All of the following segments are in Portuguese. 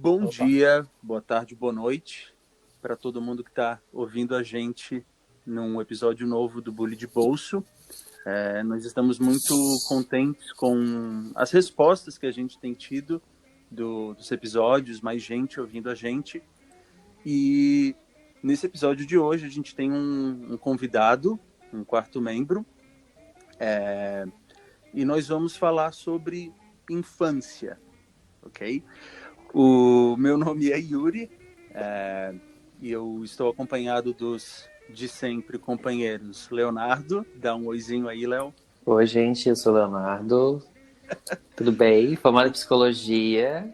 Bom Opa. dia, boa tarde, boa noite para todo mundo que está ouvindo a gente num episódio novo do Bully de Bolso. Nós estamos muito contentes com as respostas que a gente tem tido dos episódios, mais gente ouvindo a gente. E nesse episódio de hoje a gente tem um convidado, um quarto membro, e nós vamos falar sobre infância, ok? O meu nome é Yuri, e eu estou acompanhado dos de sempre companheiros Leonardo. Dá um oizinho aí, Léo. Oi, gente, eu sou o Leonardo. Tudo bem? Formado em psicologia.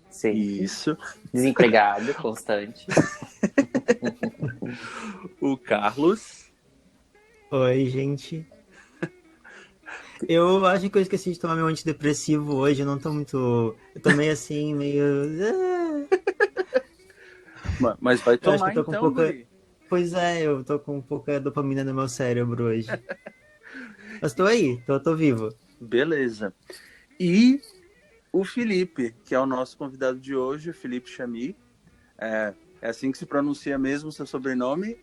Sim. Isso. Desempregado, constante. O Carlos. Oi, gente. Eu acho que eu esqueci de tomar meu antidepressivo hoje, eu não tô muito... Eu tô meio assim, meio... Mas vai Eu acho tomar que eu tô com então, pouca... Guri. Pois é, eu tô com pouca dopamina no meu cérebro hoje. Mas tô aí, tô vivo. Beleza. E o Felipe, que é o nosso convidado de hoje, o Felipe Chamy. É assim que se pronuncia mesmo o seu sobrenome.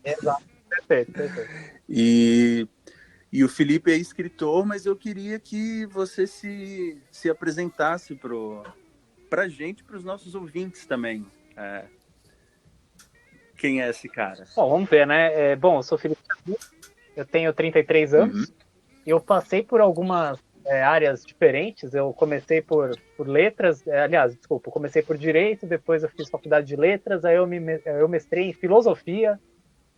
Exato, perfeito. E o Felipe é escritor, mas eu queria que você se apresentasse pra gente, para os nossos ouvintes também. Quem é esse cara? Bom, vamos ver, né? Eu sou Felipe Chamy, eu tenho 33 anos, eu passei por algumas áreas diferentes, eu comecei por letras, eu comecei por direito, depois eu fiz faculdade de letras, aí eu mestrei em filosofia,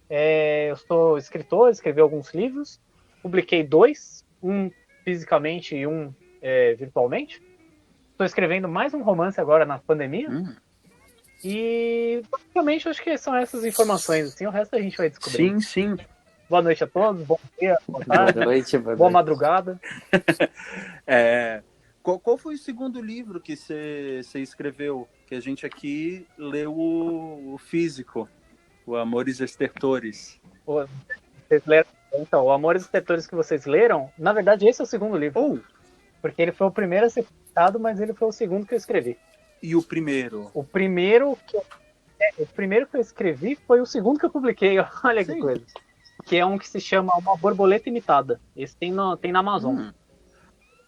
eu sou escritor, escrevi alguns livros, publiquei 2, um fisicamente e um virtualmente. Estou escrevendo mais um romance agora na pandemia. E basicamente acho que são essas informações, assim, o resto a gente vai descobrir. Sim. Boa noite a todos, bom dia, boa tarde, Boa noite, boa madrugada. Qual foi o segundo livro que você escreveu? Que a gente aqui leu o físico, o Amores Estertores. Vocês leram? Então, o Amores Estertores que vocês leram, na verdade esse é o segundo livro. Porque ele foi o primeiro a ser publicado, mas ele foi o segundo que eu escrevi. E o primeiro? O primeiro que eu escrevi foi o segundo que eu publiquei, olha que coisa. Que é um que se chama Uma Borboleta Imitada. Esse tem na Amazon.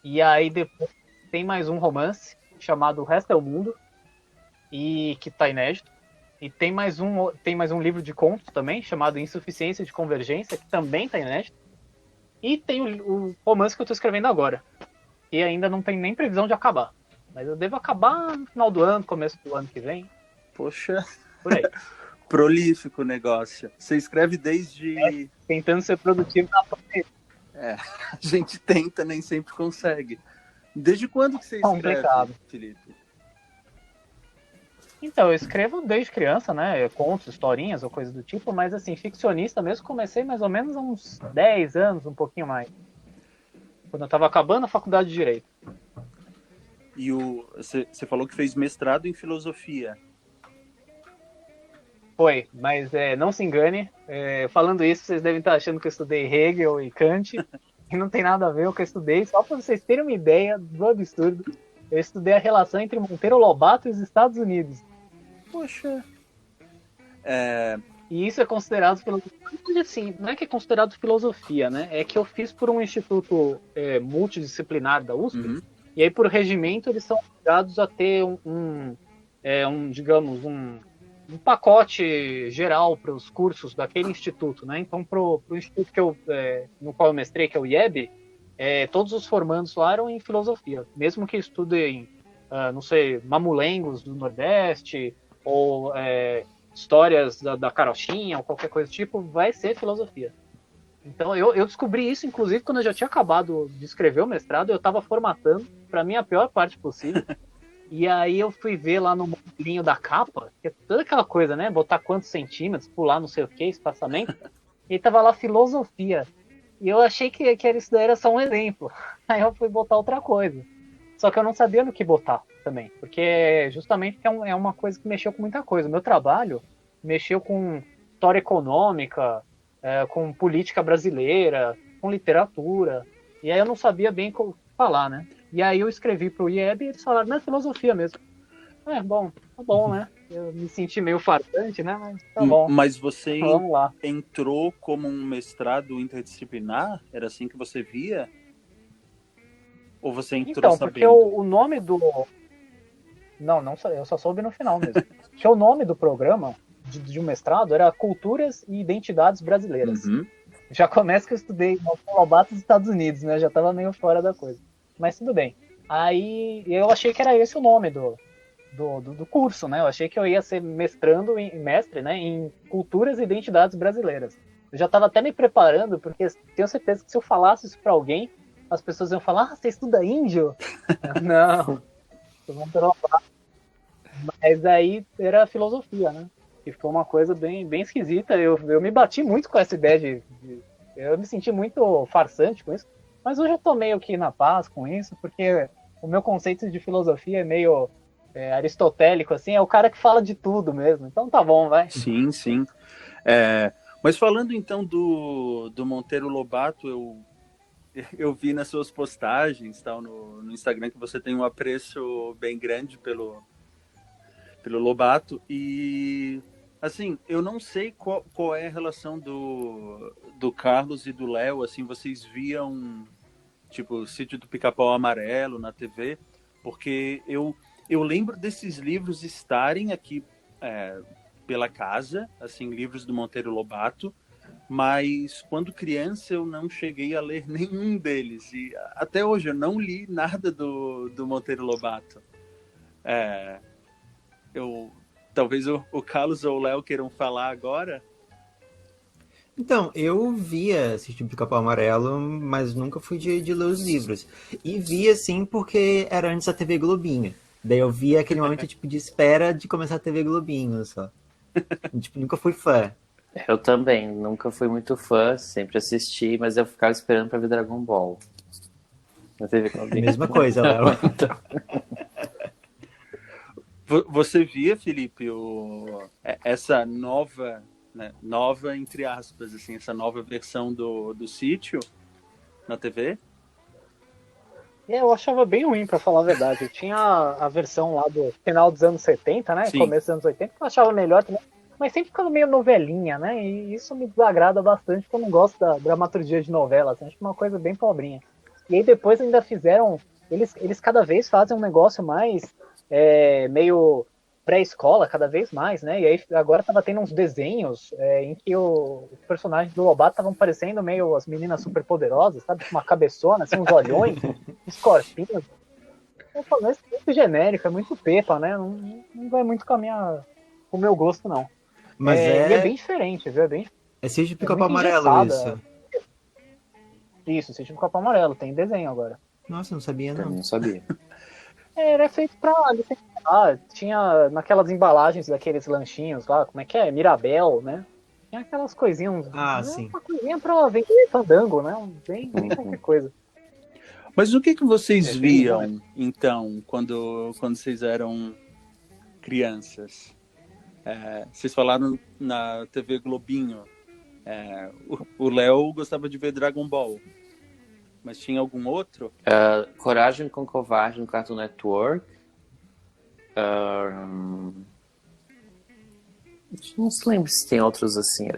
E aí depois tem mais um romance chamado O Resto é o Mundo, e que tá inédito. E tem mais um livro de contos também, chamado Insuficiência de Convergência, que também tá inédito. E tem o romance que eu tô escrevendo agora. E ainda não tem nem previsão de acabar. Mas eu devo acabar no final do ano, começo do ano que vem. Poxa. Por aí. Prolífico o negócio. Você escreve desde... Tentando ser produtivo na pandemia. A gente tenta, nem sempre consegue. Desde quando que você escreve, Felipe? Então, eu escrevo desde criança, né? Contos, historinhas ou coisa do tipo, mas assim, ficcionista mesmo, comecei mais ou menos há uns 10 anos, um pouquinho mais. Quando eu tava acabando a faculdade de Direito. E você falou que fez mestrado em filosofia. Foi, mas não se engane. Falando isso, vocês devem estar achando que eu estudei Hegel e Kant. E não tem nada a ver com o que eu estudei. Só para vocês terem uma ideia do absurdo, eu estudei a relação entre Monteiro Lobato e os Estados Unidos. Poxa. E isso é considerado filosofia. Assim, não é que é considerado filosofia, né? É que eu fiz por um instituto multidisciplinar da USP. E aí, por regimento, eles são obrigados a ter um pacote geral para os cursos daquele instituto, né? Então, para o instituto no qual eu mestrei, que é o IEB, todos os formandos lá eram em filosofia, mesmo que estudem, não sei, mamulengos do Nordeste, ou histórias da carochinha, ou qualquer coisa do tipo, vai ser filosofia. Então, eu descobri isso, inclusive, quando eu já tinha acabado de escrever o mestrado, eu estava formatando, para mim, a pior parte possível. E aí eu fui ver lá no modelinho da capa, que é toda aquela coisa, né? Botar quantos centímetros, pular não sei o que, espaçamento. E tava lá filosofia. E eu achei que isso daí era só um exemplo. Aí eu fui botar outra coisa. Só que eu não sabia no que botar também. Porque justamente é uma coisa que mexeu com muita coisa. O meu trabalho mexeu com história econômica, com política brasileira, com literatura. E aí eu não sabia bem como falar, né? E aí eu escrevi pro IEB e eles falaram, não é filosofia mesmo. Bom, tá bom, né? Eu me senti meio farsante, né? Mas tá bom. Mas você Vamos lá. entrou como um mestrado interdisciplinar? Era assim que você via? Ou você entrou Então, sabendo? porque o nome do... Não, eu só soube no final mesmo. Porque o nome do programa de um mestrado era Culturas e Identidades Brasileiras. Uhum. Já começa que eu estudei no Lobato dos Estados Unidos, né? Já tava meio fora da coisa. Mas tudo bem. Aí eu achei que era esse o nome do curso, né? Eu achei que eu ia ser mestre, né, em Culturas e Identidades Brasileiras. Eu já estava até me preparando, porque tenho certeza que se eu falasse isso para alguém, as pessoas iam falar: você estuda índio? Não. Mas aí era filosofia, né? E foi uma coisa bem, bem esquisita. Eu me bati muito com essa ideia eu me senti muito farsante com isso. Mas hoje eu tô meio que na paz com isso, porque o meu conceito de filosofia é meio aristotélico, assim, é o cara que fala de tudo mesmo. Então tá bom, vai. Sim, sim. Mas falando então do Monteiro Lobato, eu vi nas suas postagens, tal, no Instagram, que você tem um apreço bem grande pelo Lobato. E, assim, eu não sei qual é a relação do Carlos e do Léo. Assim, vocês viam, tipo, o Sítio do Pica-Pau Amarelo na TV? Porque eu lembro desses livros estarem aqui pela casa, assim, livros do Monteiro Lobato, mas quando criança eu não cheguei a ler nenhum deles. E até hoje eu não li nada do Monteiro Lobato. Talvez o Carlos ou o Léo queiram falar agora. Então, eu via Sítio do Pica-Pau Amarelo, mas nunca fui de ler os livros. E via, sim, porque era antes da TV Globinho. Daí eu via aquele momento tipo, de espera de começar a TV Globinho, só. Tipo, nunca fui fã. Eu também, nunca fui muito fã, sempre assisti, mas eu ficava esperando pra ver Dragon Ball. Na TV Globinho. Mesma coisa, Léo. Você via, Felipe, essa nova, né, nova entre aspas, assim, essa nova versão do Sítio na TV? Eu achava bem ruim, pra falar a verdade. Eu tinha a versão lá do final dos anos 70, né? Sim. Começo dos anos 80, que eu achava melhor também. Mas sempre ficando meio novelinha, né? E isso me desagrada bastante, porque eu não gosto da dramaturgia de novela. Assim, acho uma coisa bem pobrinha. E aí depois ainda fizeram... Eles cada vez fazem um negócio mais meio pré-escola, cada vez mais, né? E aí agora tava tendo uns desenhos em que os personagens do Lobato estavam parecendo meio as meninas super poderosas, sabe? Com uma cabeçona, assim, uns olhões, uns corpinhos. Eu falo, isso é muito genérico, é muito pepa, né? Não vai muito com o meu gosto, não. Mas E é bem diferente, viu? É Sítio do Pica-Pau muito Amarelo, engessada. isso. Isso, Sítio do Pica-Pau Amarelo, tem desenho agora. Nossa, não sabia, Também não. não sabia. Era feito pra licenciar, tinha naquelas embalagens daqueles lanchinhos lá, como é que é? Mirabel, né? Tinha aquelas coisinhas, Sim. uma coisinha pra vender fandango, né? Bem qualquer coisa. Mas o que vocês bem viam, então, quando vocês eram crianças? Vocês falaram na TV Globinho. O Léo gostava de ver Dragon Ball. Mas tinha algum outro? Coragem com Covarde no Cartoon Network. Não se lembro se tem outros assim.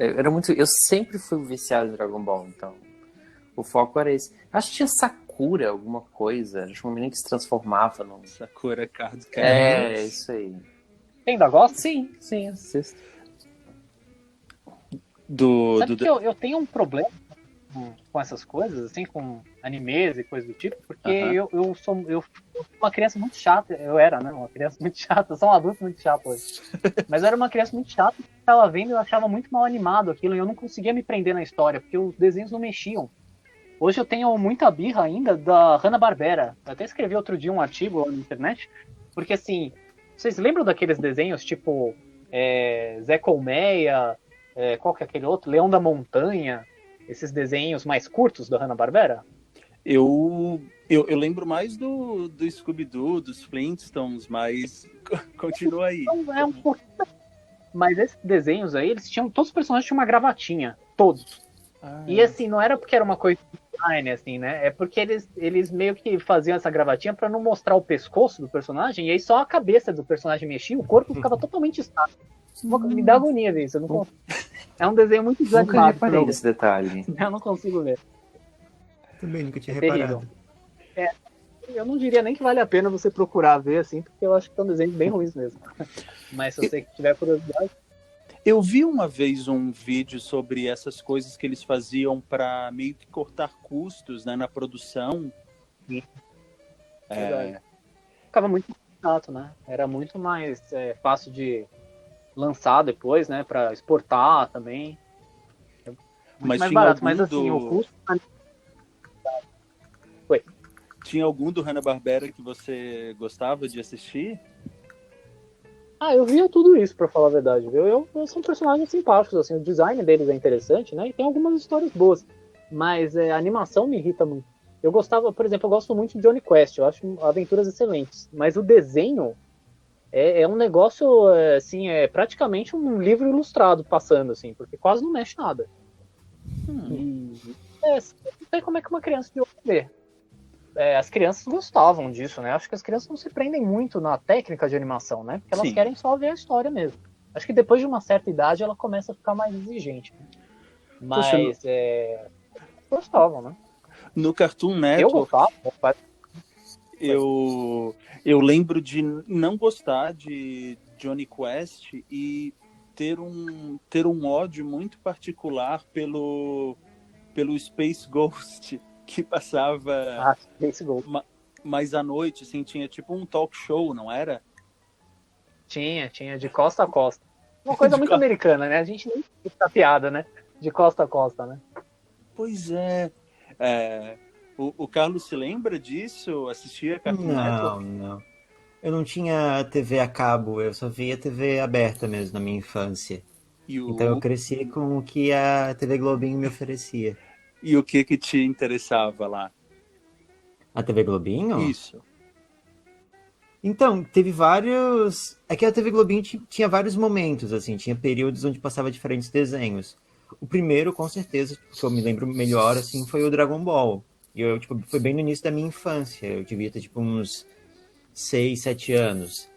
Eu sempre fui viciado em Dragon Ball, então o foco era esse. Acho que tinha Sakura, alguma coisa. Acho que uma menina que se transformava num... Sakura Card É, isso aí. Ainda gosta? Sim, assisto. Sabe que eu tenho um problema com essas coisas, assim, com animes e coisas do tipo, porque eu sou uma criança muito chata. Eu era, né? Uma criança muito chata. Eu sou um adulto muito chato hoje. Mas eu era uma criança muito chata que estava vendo e eu achava muito mal animado aquilo e eu não conseguia me prender na história, porque os desenhos não mexiam. Hoje eu tenho muita birra ainda da Hanna-Barbera. Eu até escrevi outro dia um artigo lá na internet, porque assim, vocês lembram daqueles desenhos tipo Zé Colmeia, qual que é aquele outro? Leão da Montanha, esses desenhos mais curtos da Hanna-Barbera? Eu lembro mais do Scooby-Doo, dos Flintstones, mas continua aí. Então, um pouquinho. Mas esses desenhos aí, todos os personagens tinham uma gravatinha, todos. E assim, não era porque era uma coisa design, assim, né? É porque eles meio que faziam essa gravatinha pra não mostrar o pescoço do personagem, e aí só a cabeça do personagem mexia, o corpo ficava totalmente estático. Me dá agonia ver isso. Eu não consigo. É um desenho muito Nunca desanimado. reparei nesse detalhe. Eu não consigo ver. Também nunca tinha É reparado. terrível. Eu não diria nem que vale a pena você procurar ver, assim, porque eu acho que são desenhos bem ruins mesmo. Mas se você tiver curiosidade. Eu vi uma vez um vídeo sobre essas coisas que eles faziam para meio que cortar custos, né, na produção. Verdade. Ficava muito barato, né? Era muito mais fácil de lançar depois, né? Pra exportar também. Muito Mas mais tinha barato, algum mas assim, o custo. Foi. Tinha algum do Hanna-Barbera que você gostava de assistir? Eu via tudo isso, pra falar a verdade, viu? São personagens simpáticos, assim, o design deles é interessante, né? E tem algumas histórias boas. Mas a animação me irrita muito. Eu gostava, por exemplo, eu gosto muito de Johnny Quest, eu acho aventuras excelentes. Mas o desenho é um negócio, assim, é praticamente um livro ilustrado passando, assim, porque quase não mexe nada. E, não sei como é que uma criança de hoje vê. As crianças gostavam disso, né? Acho que as crianças não se prendem muito na técnica de animação, né? Porque elas Sim. querem só ver a história mesmo. Acho que depois de uma certa idade ela começa a ficar mais exigente. Poxa, Mas gostavam, né? No Cartoon Eu Network, gostava. eu lembro de não gostar de Johnny Quest e ter um ódio muito particular pelo Space Ghost, que passava Esse gol. mais à noite, assim, tinha tipo um talk show, não era? Tinha, de costa a costa. Uma coisa muito americana, né? A gente nem fica piada, né? De costa a costa, né? Pois é. O Carlos se lembra disso? Assistia Cartoon Network? Não. Eu não tinha TV a cabo, eu só via TV aberta mesmo na minha infância. E Então eu o, cresci com o que a TV Globinho me oferecia. e o que te interessava lá? A TV Globinho? Isso. Então, teve vários. É que a TV Globinho tinha vários momentos, assim, tinha períodos onde passava diferentes desenhos. O primeiro, com certeza, que eu me lembro melhor, assim, foi o Dragon Ball. E eu, tipo, foi bem no início da minha infância. Eu devia ter, tipo, uns 6, 7 anos.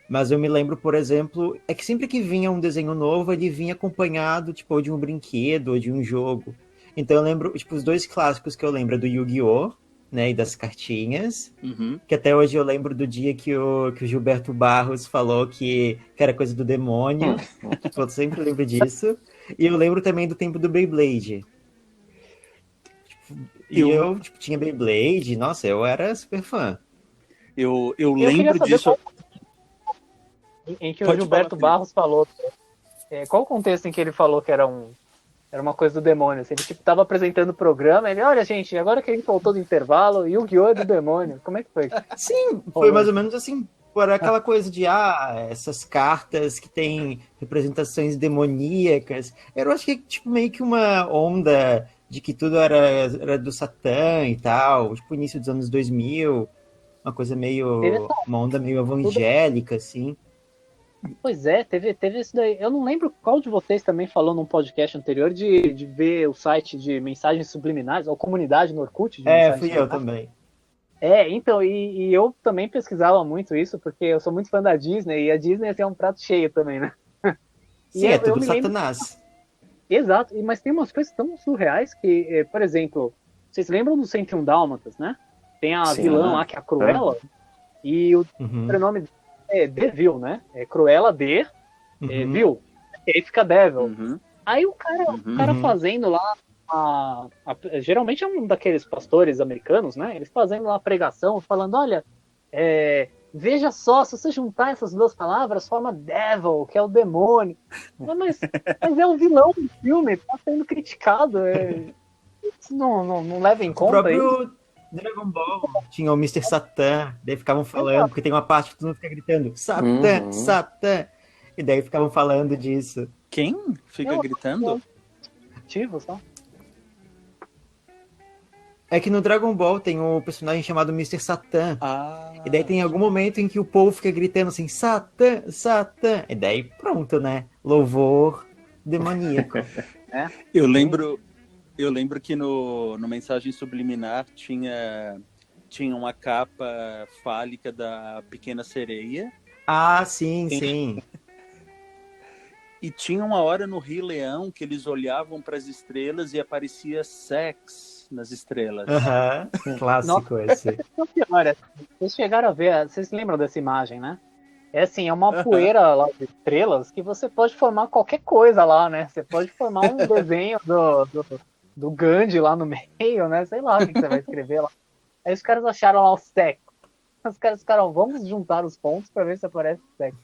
Mas eu me lembro, por exemplo, é que sempre que vinha um desenho novo, ele vinha acompanhado, tipo, ou de um brinquedo ou de um jogo. Então eu lembro, tipo, os dois clássicos que eu lembro é do Yu-Gi-Oh!, né, e das cartinhas. Uhum. Que até hoje eu lembro do dia que o Gilberto Barros falou que era coisa do demônio. Tipo, eu sempre lembro disso. E eu lembro também do tempo do Beyblade. E eu tipo, tinha Beyblade, nossa, eu era super fã. Eu queria lembro saber disso. em que o Pode Gilberto falar, Barros falou. Qual o contexto em que ele falou que era uma coisa do demônio? Assim, ele tipo, tava apresentando o programa, ele, olha, gente, agora que a gente voltou do intervalo, Yu-Gi-Oh! É do demônio. Como é que foi? Sim, foi mais ou menos assim, por aquela coisa de, essas cartas que tem representações demoníacas. Eu acho que tipo, meio que uma onda de que tudo era do Satã e tal, tipo, início dos anos 2000, uma coisa meio, uma onda meio evangélica, assim. Pois é, teve isso daí. Eu não lembro qual de vocês também falou num podcast anterior de ver o site de mensagens subliminares, ou comunidade no Orkut de mensagens Fui eu também. Então, e eu também pesquisava muito isso, porque eu sou muito fã da Disney, e a Disney assim, é um prato cheio também, né? Sim, é tudo Satanás. Exato, mas tem umas coisas tão surreais que, por exemplo, vocês lembram do 101 Dálmatas, né? Tem a vilã lá, que é a Cruella, e o sobrenome é Devil, né? É Cruella D, Vil, e aí fica Devil. Aí o cara fazendo lá, geralmente é um daqueles pastores americanos, né? Eles fazendo lá a pregação, falando, olha, veja só, se você juntar essas duas palavras, forma devil, que é o demônio. Mas é o vilão do filme, tá sendo criticado. Isso não leva em conta. O próprio Dragon Ball tinha o Mr. Satan, daí ficavam falando, porque tem uma parte que todo mundo fica gritando, Satan, Satan. E daí ficavam falando disso. Quem fica gritando? Ativo, só. É que no Dragon Ball tem um personagem chamado Mr. Satan. E daí tem algum momento em que o povo fica gritando assim, Satan, Satan. E daí pronto, né? Louvor demoníaco. Eu lembro Eu lembro que no Mensagem Subliminar tinha uma capa fálica da Pequena Sereia. Ah, sim, sim. E tinha uma hora no Rei Leão que eles olhavam para as estrelas e aparecia sex nas estrelas. Aham, clássico Nossa, esse. olha, vocês chegaram a ver, vocês lembram dessa imagem, né? É assim, é uma poeira lá de estrelas que você pode formar qualquer coisa lá, né? Você pode formar um desenho do Gandhi lá no meio, né? Sei lá o que você vai escrever lá. Aí os caras acharam lá o sexo. Os caras ficaram, vamos juntar os pontos para ver se aparece o sexo.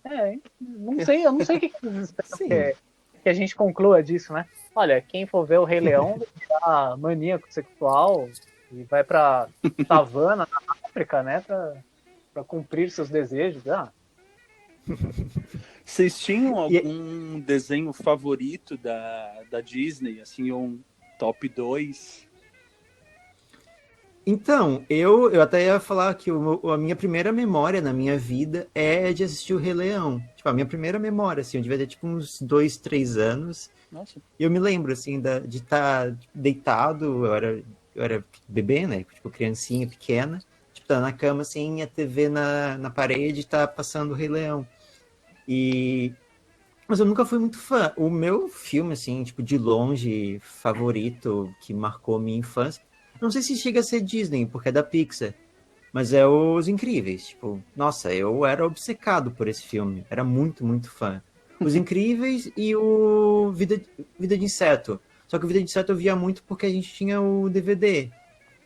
Eu não sei o que eles esperam que a gente conclua disso, né? Olha, quem for ver o Rei Leão vai virar maníaco sexual e vai pra savana na África, né? Pra cumprir seus desejos. Ah, Vocês tinham E- algum desenho favorito da Disney? Assim, um top 2? Então, eu até ia falar que a minha primeira memória na minha vida é de assistir o Rei Leão. Tipo, a minha primeira memória, assim, eu devia ter tipo uns 2, 3 anos. Nossa. E eu me lembro, assim, de estar deitado, eu era bebê, né? Tipo, criancinha pequena. Tipo, tá na cama, assim, a TV na parede, tá passando o Rei Leão. Mas eu nunca fui muito fã. O meu filme, assim, tipo, de longe, favorito, que marcou minha infância, não sei se chega a ser Disney, porque é da Pixar, mas é Os Incríveis. Tipo, nossa, eu era obcecado por esse filme. Era muito, muito fã. Os Incríveis e o Vida de Inseto. Só que o Vida de Inseto eu via muito porque a gente tinha o DVD.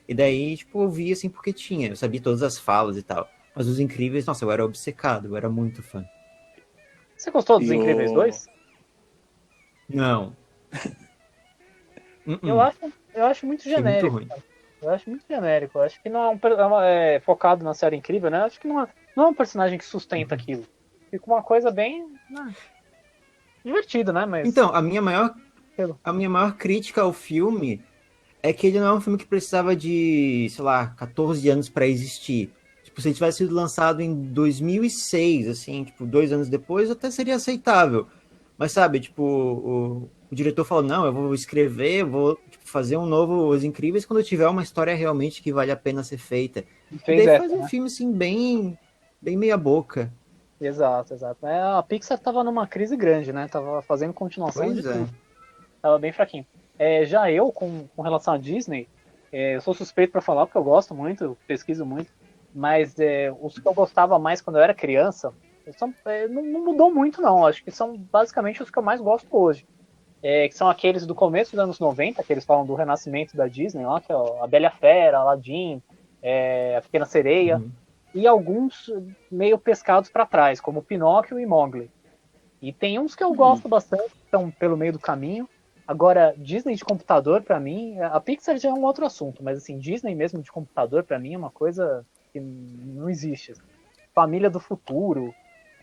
E daí, tipo, eu via assim porque tinha. Eu sabia todas as falas e tal. Mas Os Incríveis, nossa, eu era obcecado, eu era muito fã. você gostou dos E Incríveis o... 2? Não. Eu Uh-uh. acho, eu acho muito Achei muito genérico. ruim. Eu acho muito genérico. Eu acho que não é focado na série incrível, né? Eu acho que não é um personagem que sustenta aquilo. Fica uma coisa bem divertida, né? Mas Então, a minha maior crítica ao filme é que ele não é um filme que precisava de, sei lá, 14 anos para existir. Tipo, se ele tivesse sido lançado em 2006, assim, tipo, 2 anos depois, até seria aceitável. Mas, sabe, tipo, o diretor falou, não, eu vou escrever, vou tipo, fazer um novo Os Incríveis quando eu tiver uma história realmente que vale a pena ser feita. E fez daí essa, faz um né? filme, assim, bem meia boca. Exato, exato. A Pixar tava numa crise grande, né? Tava fazendo continuação de Pois é. tudo. Tava bem fraquinho. Já eu, com relação à Disney, eu sou suspeito pra falar porque eu gosto muito, eu pesquiso muito. Mas os que eu gostava mais quando eu era criança, não mudou muito, não. Acho que são basicamente os que eu mais gosto hoje. Que são aqueles do começo dos anos 90, que eles falam do renascimento da Disney, lá, que é A Bela e a Fera, Aladdin, A Pequena Sereia, Uhum. e alguns meio pescados para trás, como Pinóquio e Mowgli. E tem uns que eu gosto bastante, que estão pelo meio do caminho. Agora, Disney de computador, para mim, a Pixar já é um outro assunto, mas assim, Disney mesmo de computador, para mim, é uma coisa que não existe. Família do Futuro,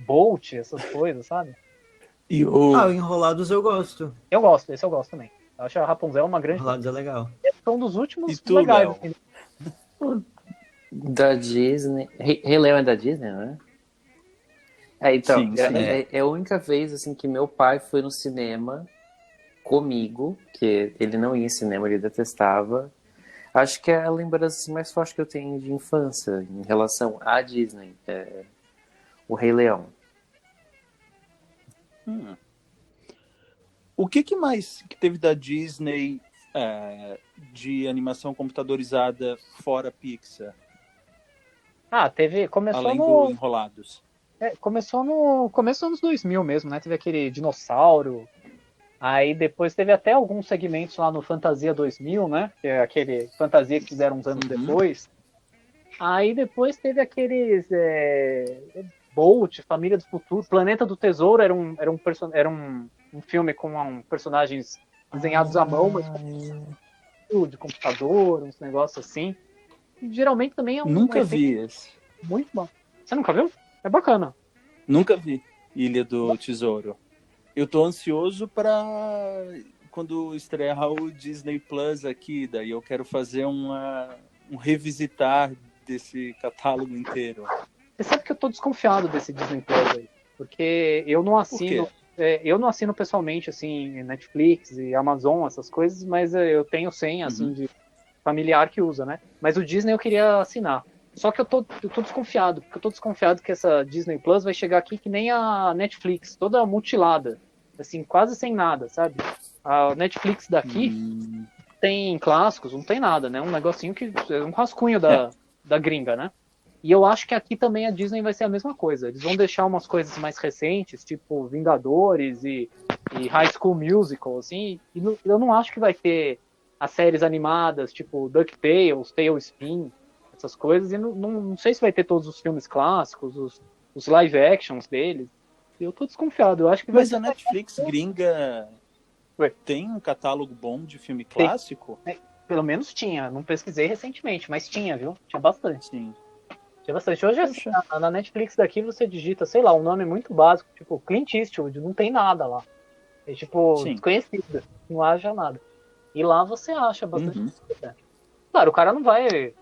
Bolt, essas coisas, sabe? E Ah, o... o Enrolados eu gosto. Eu gosto, esse eu gosto também. Eu acho a Rapunzel uma grande. Enrolados é legal. É um dos E últimos tu, legais. Léo? Assim. Da Disney. Rei Leão é da Disney, né? Então, Sim, sim. é a única vez assim que meu pai foi no cinema comigo, que ele não ia em cinema, ele detestava. Acho que é a lembrança assim, mais forte que eu tenho de infância em relação à Disney, o Rei Leão. O que mais que teve da Disney de animação computadorizada fora Pixar? Começou Além do no, Enrolados. começou no começo dos anos 2000 mesmo, né? Teve aquele dinossauro. Aí depois teve até alguns segmentos lá no Fantasia 2000, né? Que é aquele Fantasia que fizeram uns anos depois. Aí depois teve aqueles Bolt, Família do Futuro, Planeta do Tesouro era um filme com personagens desenhados à mão, mas de computador, uns negócios assim. E, geralmente também é Nunca vi esse. muito bom. Você nunca viu? É bacana. Nunca vi Ilha do Tesouro. Eu tô ansioso para quando estrear o Disney Plus aqui, daí eu quero fazer um revisitar desse catálogo inteiro. Você sabe que eu tô desconfiado desse Disney Plus aí. Porque eu não assino. Por quê? eu não assino pessoalmente, assim, Netflix e Amazon, essas coisas, mas eu tenho senha, assim, de familiar que usa, né? Mas o Disney eu queria assinar. Só que eu tô desconfiado, porque eu tô desconfiado que essa Disney Plus vai chegar aqui que nem a Netflix, toda mutilada, assim, quase sem nada, sabe? A Netflix daqui tem clássicos, não tem nada, né? Um negocinho que é um rascunho da gringa, né? E eu acho que aqui também a Disney vai ser a mesma coisa. Eles vão deixar umas coisas mais recentes, tipo Vingadores e High School Musical, assim, e eu não acho que vai ter as séries animadas, tipo DuckTales, Tailspin, essas coisas, e não sei se vai ter todos os filmes clássicos, os live actions deles. Eu tô desconfiado, eu acho que vai Mas ser... a Netflix gringa Ué. tem um catálogo bom de filme clássico? Pelo menos tinha, não pesquisei recentemente, mas tinha, viu? Tinha bastante. Sim. Tinha bastante. Hoje, assim, na Netflix daqui, você digita, sei lá, um nome muito básico, tipo Clint Eastwood, não tem nada lá. É tipo, desconhecido, não acha nada. E lá você acha bastante coisa. Claro, o cara não vai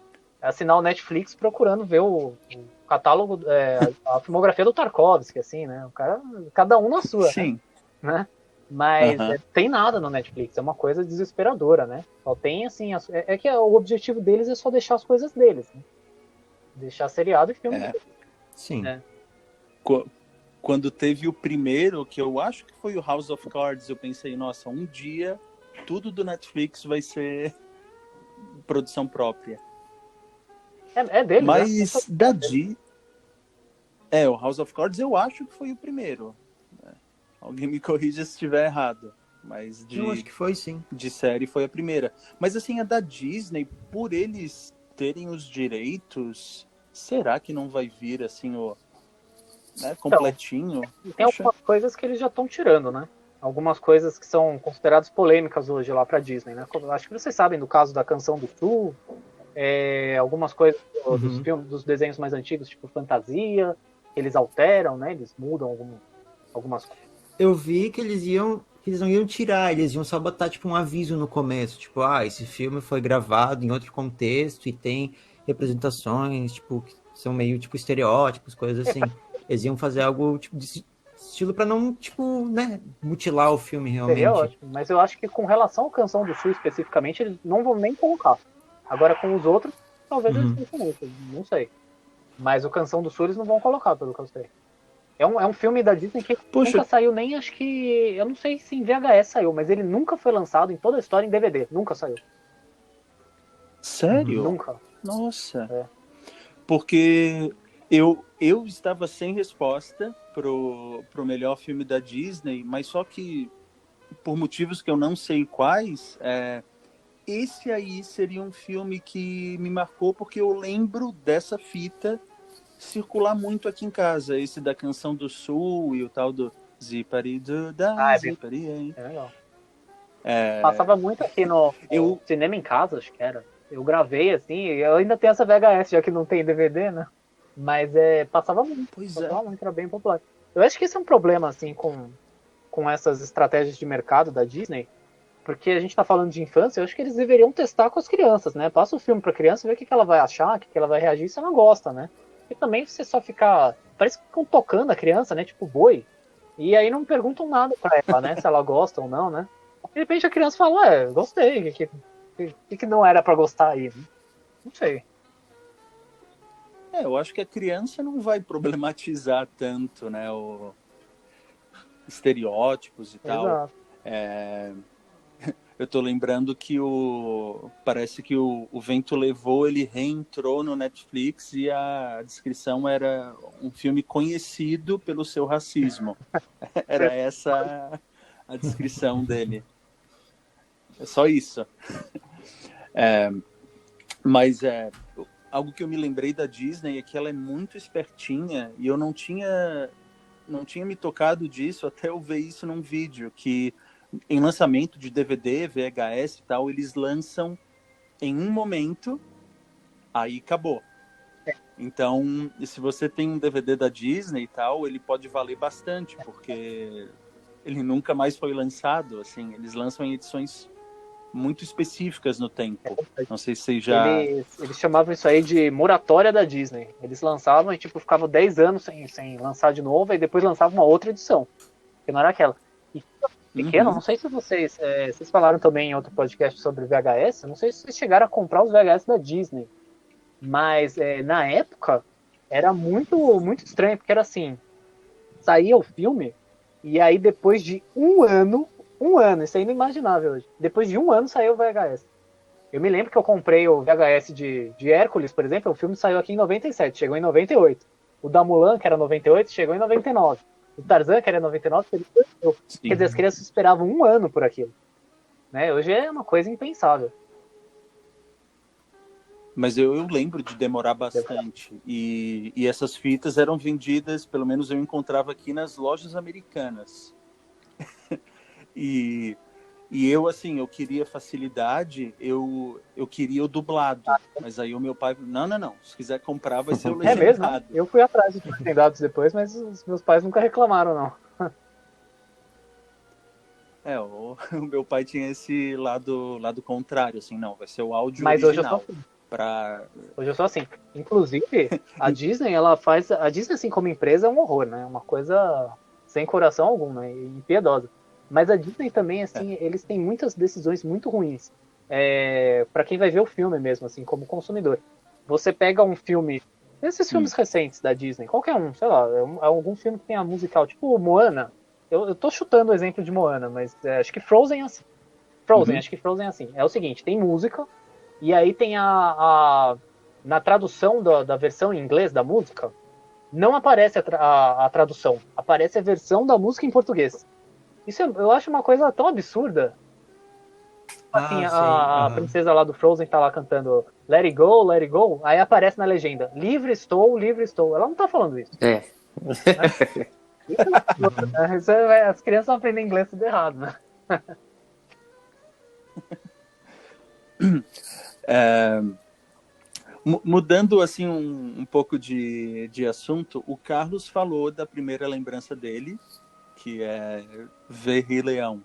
assinar o Netflix procurando ver o catálogo, a filmografia do Tarkovsky, assim, né? O cara, cada um na sua, Sim. né? Mas tem nada no Netflix, é uma coisa desesperadora, né? Só tem, assim, é que o objetivo deles é só deixar as coisas deles, né? Deixar seriado e filme. Sim. Quando teve o primeiro, que eu acho que foi o House of Cards, eu pensei, nossa, um dia tudo do Netflix vai ser produção própria. É dele, mas né? da Disney... o House of Cards eu acho que foi o primeiro. Alguém me corrija se estiver errado. Mas Eu acho que foi, sim. de série foi a primeira. Mas assim, a da Disney, por eles terem os direitos, será que não vai vir assim completinho? Então, tem algumas coisas que eles já estão tirando, né? Algumas coisas que são consideradas polêmicas hoje lá pra Disney, né? Acho que vocês sabem do caso da Canção do Sul, algumas coisas dos filmes, dos desenhos mais antigos, tipo Fantasia, eles alteram, né? Eles mudam algumas coisas. Eu vi que eles não iam tirar, eles iam só botar tipo um aviso no começo, tipo, esse filme foi gravado em outro contexto e tem representações, tipo, que são meio tipo estereótipos, coisas assim. Eles iam fazer algo tipo de estilo para não, tipo, né, mutilar o filme realmente. Seria ótimo, mas eu acho que com relação à Canção do Sul especificamente, eles não vão nem colocar. Agora com os outros, talvez eles tenham isso, não sei. Mas o Canção do Sul eles não vão colocar, pelo que eu sei. É um filme da Disney que nunca saiu nem, acho que... Eu não sei se em VHS saiu, mas ele nunca foi lançado em toda a história em DVD. Nunca saiu. Sério? Nunca. Nossa. Porque eu estava sem resposta pro melhor filme da Disney, mas só que, por motivos que eu não sei quais, esse aí seria um filme que me marcou porque eu lembro dessa fita circular muito aqui em casa, esse da Canção do Sul e o tal do Zipari-du-da, Zipari, hein? É legal. Passava muito aqui no cinema em casa, acho que era. Eu gravei, assim, eu ainda tenho essa VHS, já que não tem DVD, né? Mas passava muito. Passava muito, era bem popular. Eu acho que esse é um problema, assim, com essas estratégias de mercado da Disney, porque a gente tá falando de infância, eu acho que eles deveriam testar com as crianças, né? Passa o filme pra criança, ver o que ela vai achar, o que ela vai reagir, se ela gosta, né? E também você só ficar... Parece que ficam tocando a criança, né? Tipo boi. E aí não perguntam nada pra ela, né? Se ela gosta ou não, né? De repente a criança fala, gostei. Que não era pra gostar aí? Né? Não sei. Eu acho que a criança não vai problematizar tanto, né? Os estereótipos e tal. Exato. Eu tô lembrando que parece que o Vento Levou, ele reentrou no Netflix e a descrição era um filme conhecido pelo seu racismo. Era essa a descrição dele. É só isso. Mas algo que eu me lembrei da Disney é que ela é muito espertinha e eu não tinha me tocado disso até eu ver isso num vídeo, que em lançamento de DVD, VHS e tal, eles lançam em um momento, aí acabou. Então, se você tem um DVD da Disney e tal, ele pode valer bastante, porque ele nunca mais foi lançado, assim, eles lançam em edições muito específicas no tempo. Não sei se vocês já... Eles chamavam isso aí de moratória da Disney. Eles lançavam e, tipo, ficavam 10 anos sem lançar de novo, e depois lançavam uma outra edição. porque não era aquela. E pequeno, não sei se vocês falaram também em outro podcast sobre VHS, não sei se vocês chegaram a comprar os VHS da Disney, mas na época era muito, muito estranho, porque era assim, saía o filme, e aí depois de um ano, isso é inimaginável hoje, depois de um ano saiu o VHS. Eu me lembro que eu comprei o VHS de Hércules, por exemplo, o filme saiu aqui em 97, chegou em 98. O da Mulan, que era 98, chegou em 99. O Tarzan, que era 99, chegou em 2000. Quer dizer, as crianças esperavam um ano por aquilo. Né? Hoje é uma coisa impensável. Mas eu lembro de demorar bastante. E essas fitas eram vendidas, pelo menos eu encontrava aqui nas lojas americanas. e eu, assim, eu queria facilidade, eu queria o dublado. Mas aí o meu pai, não. Se quiser comprar, vai ser o legendado. É mesmo? Eu fui atrás de legendados depois, mas os meus pais nunca reclamaram, não. O meu pai tinha esse lado contrário, assim, não, vai ser o áudio mas original. Hoje eu sou assim. Inclusive, a Disney, a Disney, assim, como empresa, é um horror, né? Uma coisa sem coração algum, né? E impiedosa. Mas a Disney também, assim, eles têm muitas decisões muito ruins. Para quem vai ver o filme mesmo, assim, como consumidor. Você pega um filme, esses filmes recentes da Disney, qualquer um, sei lá, algum filme que tenha musical, tipo Moana. Eu tô chutando o exemplo de Moana, mas acho que Frozen é assim. Acho que Frozen é assim. É o seguinte, tem música, e aí tem na tradução da versão em inglês da música, não aparece a tradução, aparece a versão da música em português. Isso eu acho uma coisa tão absurda. Assim, a princesa lá do Frozen tá lá cantando Let It Go, Let It Go, aí aparece na legenda, livre estou. Ela não tá falando isso. Né? As crianças aprendem inglês tudo errado, né? Mudando assim um pouco de assunto, o Carlos falou da primeira lembrança dele, que é ver Rei Leão.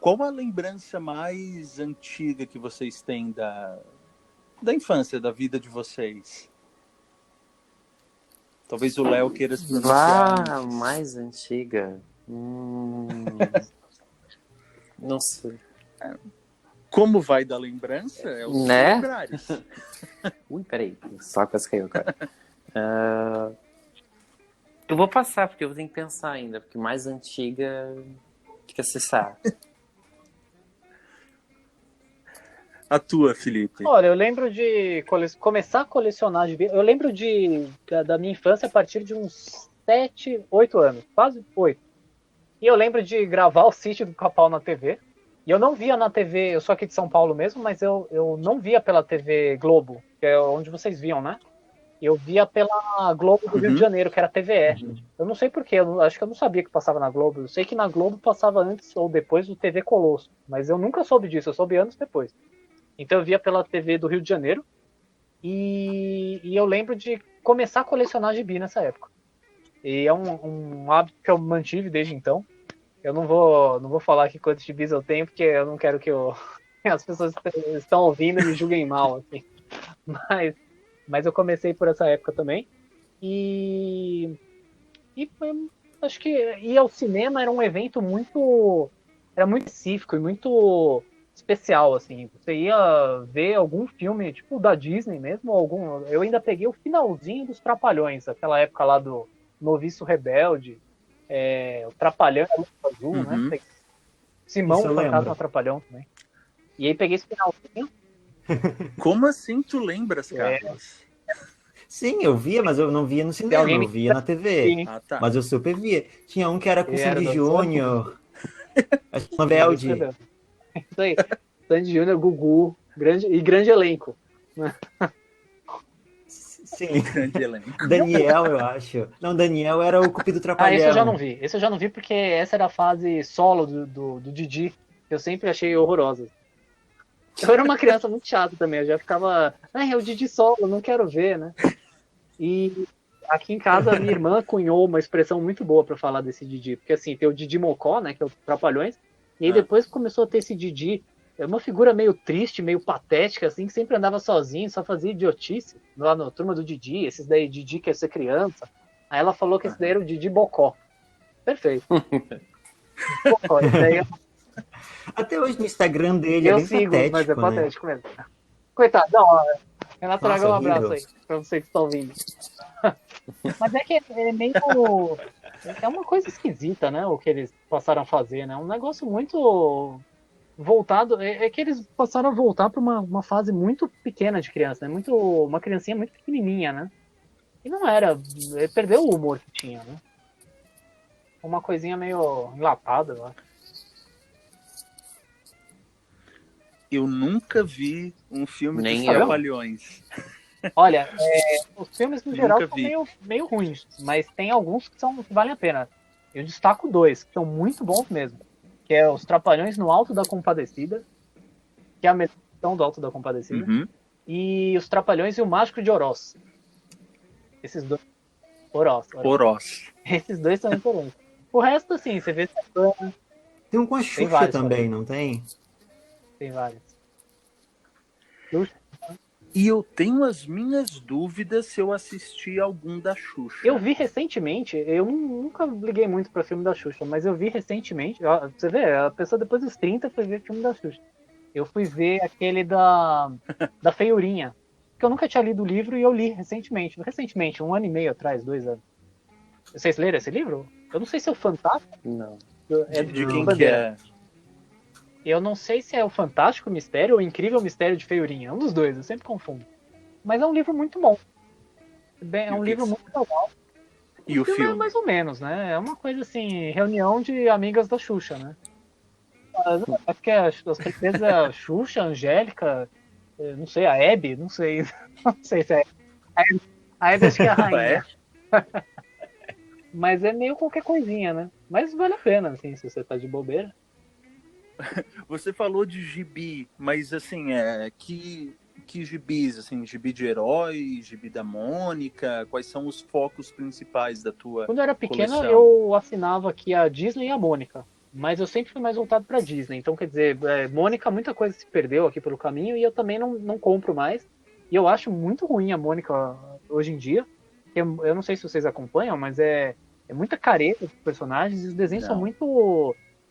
Qual a lembrança mais antiga que vocês têm da infância, da vida de vocês? Talvez o Léo queira se pronunciar. Mais antiga? Não sei. Como vai da lembrança? É os lugares. Ui, peraí. Só quase caiu, cara. Eu vou passar, porque eu tenho que pensar ainda. Porque mais antiga fica acessar. A tua, Felipe? Olha, eu lembro de começar a colecionar de eu lembro da minha infância a partir de uns 7, 8 anos, quase 8. E eu lembro de gravar o Sítio do Pica-Pau na TV. E eu não via na TV, eu sou aqui de São Paulo mesmo, mas eu não via pela TV Globo, que é onde vocês viam, né? Eu via pela Globo do Rio de Janeiro, que era a TVE. Eu não sei porquê, acho que eu não sabia que passava na Globo. Eu sei que na Globo passava antes ou depois do TV Colosso, mas eu nunca soube disso, eu soube anos depois. Então eu via pela TV do Rio de Janeiro e eu lembro de começar a colecionar gibi nessa época. E é um hábito que eu mantive desde então. Eu não vou falar aqui quantos gibis eu tenho, porque eu não quero que as pessoas que estão ouvindo me julguem mal. Assim. Mas eu comecei por essa época também. E acho que ir ao cinema era um evento muito específico e muito especial, assim. Você ia ver algum filme, tipo da Disney mesmo, eu ainda peguei o finalzinho dos Trapalhões, aquela época lá do Noviço Rebelde, o Trapalhão Azul, né? Simão, o Fantasma Trapalhão também. E aí peguei esse finalzinho. Como assim tu lembras, Carlos? Sim, eu via, mas eu não via no cinema, eu via na TV. Tá. Mas eu super via. Tinha um que era com o Sandy Júnior. Acho que Rebelde. Isso aí. Sandy Júnior, Gugu, grande elenco. Sim. Grande elenco. Daniel, eu acho. Não, Daniel era o Cupido Trapalhão. Esse eu já não vi. Esse eu já não vi porque essa era a fase solo do Didi, que eu sempre achei horrorosa. Eu era uma criança muito chata também, eu já ficava... é o Didi solo, não quero ver, né? E aqui em casa, a minha irmã cunhou uma expressão muito boa pra falar desse Didi, porque assim, tem o Didi Mocó, né, que é o Trapalhões, e aí depois começou a ter esse Didi, uma figura meio triste, meio patética, assim, que sempre andava sozinho, só fazia idiotice, lá na turma do Didi, esses daí, Didi quer ser criança. Aí ela falou que esse daí era o Didi Bocó. Perfeito. Pô, esse aí Até hoje no Instagram dele é eu bem sigo, patético, mas é né? patético mesmo. Coitado, não, ó, Renato Nossa, Aragão, um abraço horrível. aí, pra você que está ouvindo. Mas é que é meio. É uma coisa esquisita, né? O que eles passaram a fazer, né? Um negócio muito voltado. É que eles passaram a voltar para uma fase muito pequena de criança, né? Uma criancinha muito pequenininha, né? E não era. Perdeu o humor que tinha, né? Uma coisinha meio enlatada, eu acho. Eu nunca vi um filme dos Nem eu. Trapalhões. Olha, os filmes no geral Nunca são vi. meio ruins, mas tem alguns que valem a pena. Eu destaco dois, que são muito bons mesmo. Que é Os Trapalhões no Alto da Compadecida, que é a melhor versão do Alto da Compadecida. Uhum. E Os Trapalhões e o Mágico de Oroz. Esses dois. Oroz. Oroz. Esses dois são excelentes. O resto, assim, você vê. Tem um com a Tem Xuxa vários também, também. não tem? Tem vários. E eu tenho as minhas dúvidas se eu assisti algum da Xuxa. Eu vi recentemente, eu nunca liguei muito pra filme da Xuxa, mas eu vi recentemente. Ó, você vê, a pessoa depois dos 30 foi ver filme da Xuxa. Eu fui ver aquele da Feiurinha, que eu nunca tinha lido o livro e eu li recentemente. Recentemente, 1 ano e meio atrás, 2 anos. Vocês leram esse livro? Eu não sei se é o Fantástico. Não. É De do quem que Bandeira. é? Eu não sei se é o Fantástico Mistério ou o Incrível Mistério de Feiurinha. É um dos dois, eu sempre confundo. Mas é um livro muito bom. É E o um que livro que- muito legal. E o É filme? mais ou menos, né? É uma coisa assim, reunião de amigas da Xuxa, né? É porque as princesas é a Xuxa, a Angélica, não sei, a Hebe, não sei. Não sei se é. A Hebe acho que é a rainha. Mas é meio qualquer coisinha, né? Mas vale a pena, assim, se você tá de bobeira. Você falou de gibi, mas assim, que gibis, assim, gibi de herói, gibi da Mônica, quais são os focos principais da tua Quando eu era pequena, coleção? eu assinava aqui a Disney e a Mônica. Mas eu sempre fui mais voltado pra Disney. Então, quer dizer, Mônica, muita coisa se perdeu aqui pelo caminho e eu também não compro mais. E eu acho muito ruim a Mônica hoje em dia. Eu não sei se vocês acompanham, mas é muita careta dos personagens e os desenhos Não.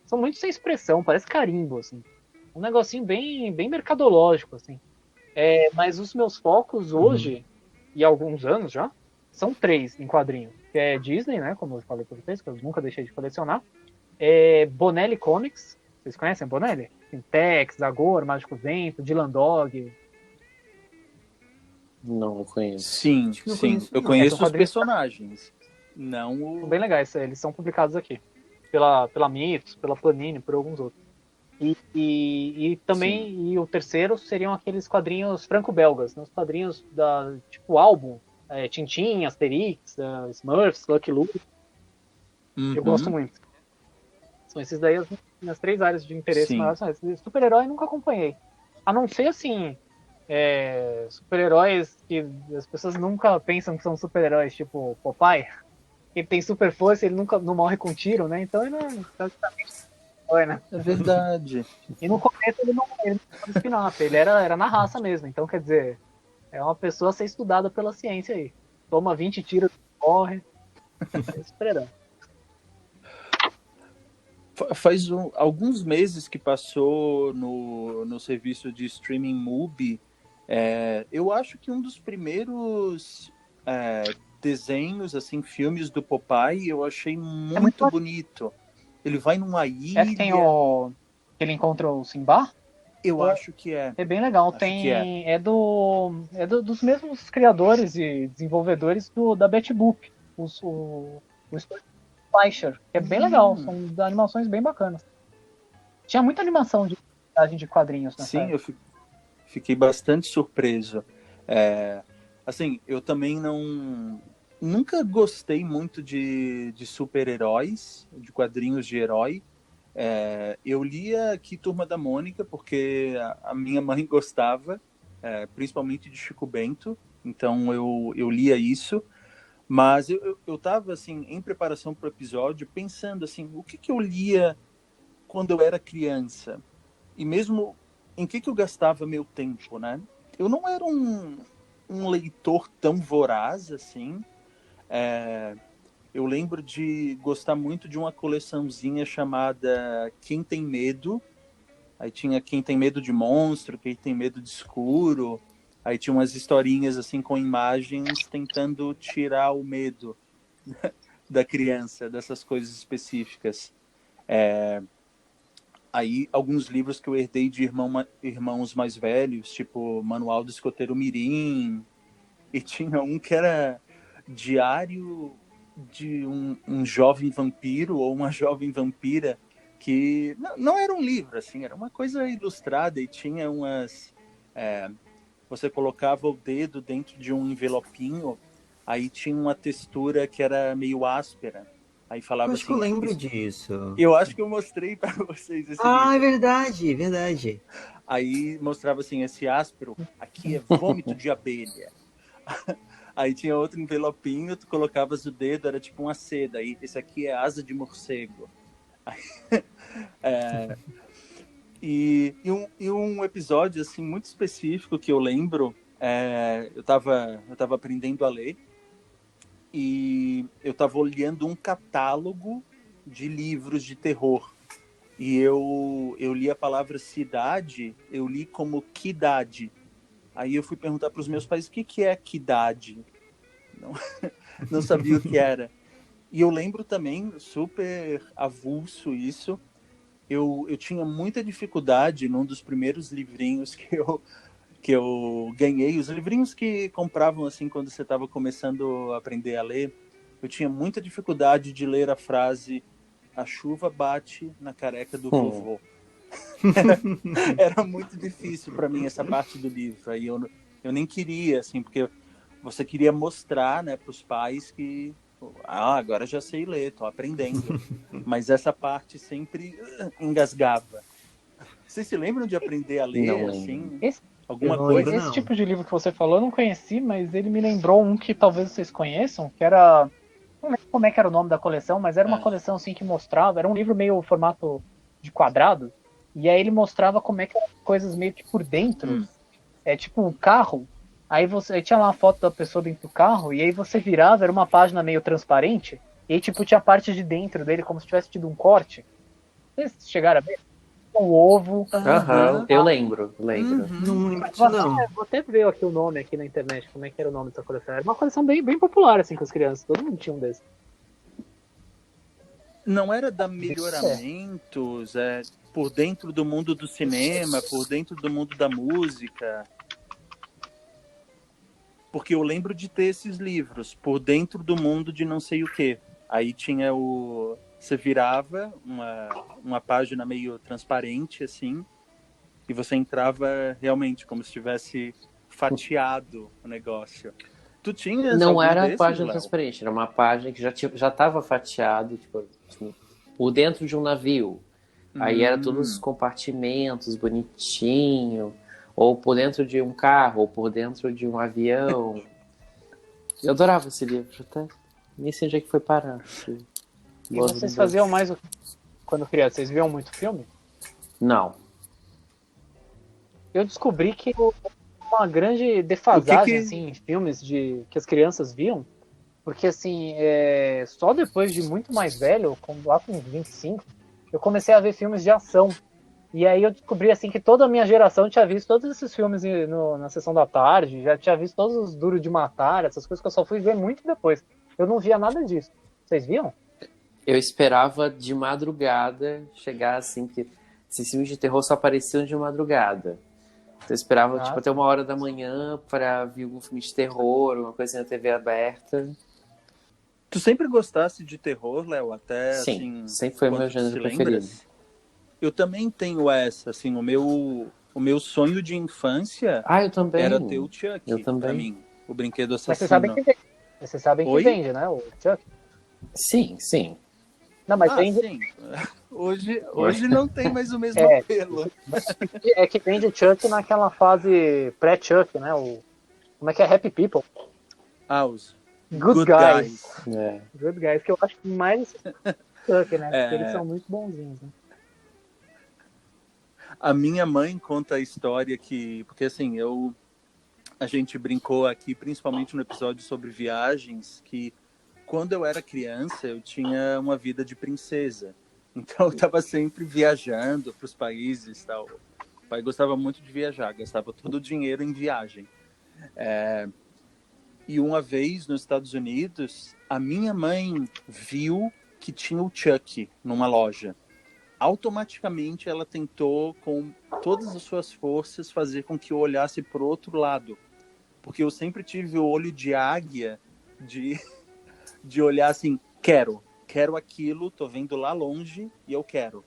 são muito sem expressão, parece carimbo, assim. Um negocinho bem mercadológico, assim. Mas os meus focos hoje, e há alguns anos já, são três em quadrinho. Que é Disney, né? Como eu falei pra vocês, que eu nunca deixei de colecionar. Bonelli Comics. Vocês conhecem a Bonelli? Tex, Zagor, Mágico Vento, Dylan Dog. Não conheço. Sim, Acho que não sim. conheço, Eu não. conheço São os quadrinhos personagens. Não São o. bem legais. Eles são publicados aqui. Pela Mitos, pela Panini, por alguns outros. E também, Sim. e o terceiro seriam aqueles quadrinhos franco-belgas, né? Os quadrinhos tipo álbum, Tintin, Asterix, Smurfs, Lucky Luke, eu gosto Uhum. muito. São esses daí as minhas três áreas de interesse Sim. maiores são esses. Super-herói nunca acompanhei. A não ser, assim, super-heróis que as pessoas nunca pensam que são super-heróis, tipo Popeye. Ele tem super força, ele nunca não morre com tiro, né? Então ele não é praticamente herói, né? É verdade. E no começo ele não era spin-off, ele era na raça mesmo. Então, quer dizer, é uma pessoa a ser estudada pela ciência aí. Toma 20 tiros, morre. É super-herói. Faz alguns meses que passou no serviço de streaming Mubi. Eu acho que um dos primeiros desenhos, assim, filmes do Popeye, eu achei muito bonito. Ele vai numa É que tem ilha, que ele encontra o Simba? eu acho que é. É bem legal. Acho que é. Dos mesmos criadores e desenvolvedores da Bet Boop, o estúdio Fleischer, que é bem legal. São animações bem bacanas. Tinha muita animação de quadrinhos nessa Sim, época. eu fiquei bastante surpreso. Assim, eu também nunca gostei muito de super-heróis, de quadrinhos de herói. Eu lia aqui Turma da Mônica, porque a minha mãe gostava, principalmente de Chico Bento, então eu lia isso. Mas eu estava, assim, em preparação para o episódio, pensando, assim, o que eu lia quando eu era criança? E mesmo em que eu gastava meu tempo, né? Eu não era um leitor tão voraz, assim. eu lembro de gostar muito de uma coleçãozinha chamada Quem Tem Medo. Aí tinha Quem Tem Medo de Monstro, Quem Tem Medo de Escuro. Aí tinha umas historinhas assim com imagens tentando tirar o medo da criança, dessas coisas específicas. Aí alguns livros que eu herdei de irmãos mais velhos, tipo Manual do Escoteiro Mirim, e tinha um que era Diário de um jovem vampiro ou uma jovem vampira, que não era um livro, assim, era uma coisa ilustrada e tinha umas... você colocava o dedo dentro de um envelopinho, aí tinha uma textura que era meio áspera. Aí Eu falava acho que eu assim... lembro disso. Eu acho que eu mostrei para vocês esse Ah, é livro. verdade, verdade. Aí mostrava assim, esse áspero, aqui é vômito de abelha. Aí tinha outro envelopinho, tu colocavas o dedo, era tipo uma seda. Aí esse aqui é asa de morcego. Aí, e um episódio assim muito específico que eu lembro, eu tava aprendendo a ler e eu tava olhando um catálogo de livros de terror. E eu li a palavra cidade, eu li como quidade. Aí eu fui perguntar para os meus pais o que é quidade. Não, não sabia o que era. E eu lembro também, super avulso isso, eu tinha muita dificuldade num dos primeiros livrinhos que eu ganhei, os livrinhos que compravam assim quando você estava começando a aprender a ler, eu tinha muita dificuldade de ler a frase "a chuva bate na careca do vovô". Era muito difícil para mim essa parte do livro. Aí eu nem queria, assim, porque você queria mostrar, né, para os pais que agora já sei ler, tô aprendendo. Mas essa parte sempre engasgava. Vocês se lembram de aprender a ler, Não lembro. assim, Esse, alguma não coisa? lembro, esse não. tipo de livro que você falou eu não conheci, mas ele me lembrou um que talvez vocês conheçam, que era... Não lembro como é que era o nome da coleção, mas era uma coleção assim que mostrava, era um livro meio formato de quadrado, e aí ele mostrava como é que eram coisas meio que por dentro. É tipo um carro, aí tinha lá uma foto da pessoa dentro do carro, e aí você virava, era uma página meio transparente, e aí tipo tinha a parte de dentro dele como se tivesse tido um corte. Vocês chegaram a ver? Um ovo. Aham, eu lembro. Não lembro disso, Vou não. até, vou até ver aqui o nome aqui na internet, como é que era o nome dessa coleção. Era uma coleção bem, bem popular assim com as crianças, todo mundo tinha um desses. Não era da Melhoramentos, por dentro do mundo do cinema, por dentro do mundo da música. Porque eu lembro de ter esses livros, por dentro do mundo de não sei o quê. Aí tinha você virava uma página meio transparente, assim, e você entrava realmente como se tivesse fatiado o negócio. Tu tinhas Não algum era desses, página Léo? transparente, era uma página que já estava fatiado, tipo, por dentro de um navio. Aí era todos os compartimentos bonitinho, ou por dentro de um carro, ou por dentro de um avião. Eu adorava esse livro, até nem sei onde é que foi parar. E vocês faziam mais o quando criança? Vocês viam muito filme? Não. Eu descobri que uma grande defasagem assim, em filmes que as crianças viam, porque assim, só depois de muito mais velho, lá com 25, eu comecei a ver filmes de ação. E aí eu descobri assim que toda a minha geração tinha visto todos esses filmes na sessão da tarde, já tinha visto todos os Duro de Matar, essas coisas que eu só fui ver muito depois. Eu não via nada disso. Vocês viam? Eu esperava de madrugada chegar assim, que esses filmes de terror só apareciam de madrugada. Então eu esperava tipo, até 1h da manhã para ver algum filme de terror, uma coisa na TV aberta. Tu sempre gostasse de terror, Léo? Até, Sim, assim, sempre foi o meu gênero preferido. Eu também tenho essa, assim, o meu sonho de infância eu também. era ter o Chuck, Eu também. pra mim, o brinquedo assassino. Mas vocês sabem que vende, né, o Chuck? Sim. Não, mas vende... sim. Hoje não tem mais o mesmo apelo. É que vende o Chuck naquela fase pré-Chuck, né? Como é que é? Happy People. Os Good Guys. Good Guys, que eu acho mais Chuck, né? Porque eles são muito bonzinhos, né? A minha mãe conta a história porque assim, a gente brincou aqui, principalmente no episódio sobre viagens, que quando eu era criança, eu tinha uma vida de princesa. Então eu estava sempre viajando para os países e tal. O pai gostava muito de viajar, gastava todo o dinheiro em viagem. E uma vez nos Estados Unidos, a minha mãe viu que tinha o Chuck numa loja. Automaticamente ela tentou, com todas as suas forças, fazer com que eu olhasse para o outro lado. Porque eu sempre tive o olho de águia de olhar assim, quero aquilo, tô vendo lá longe e eu quero.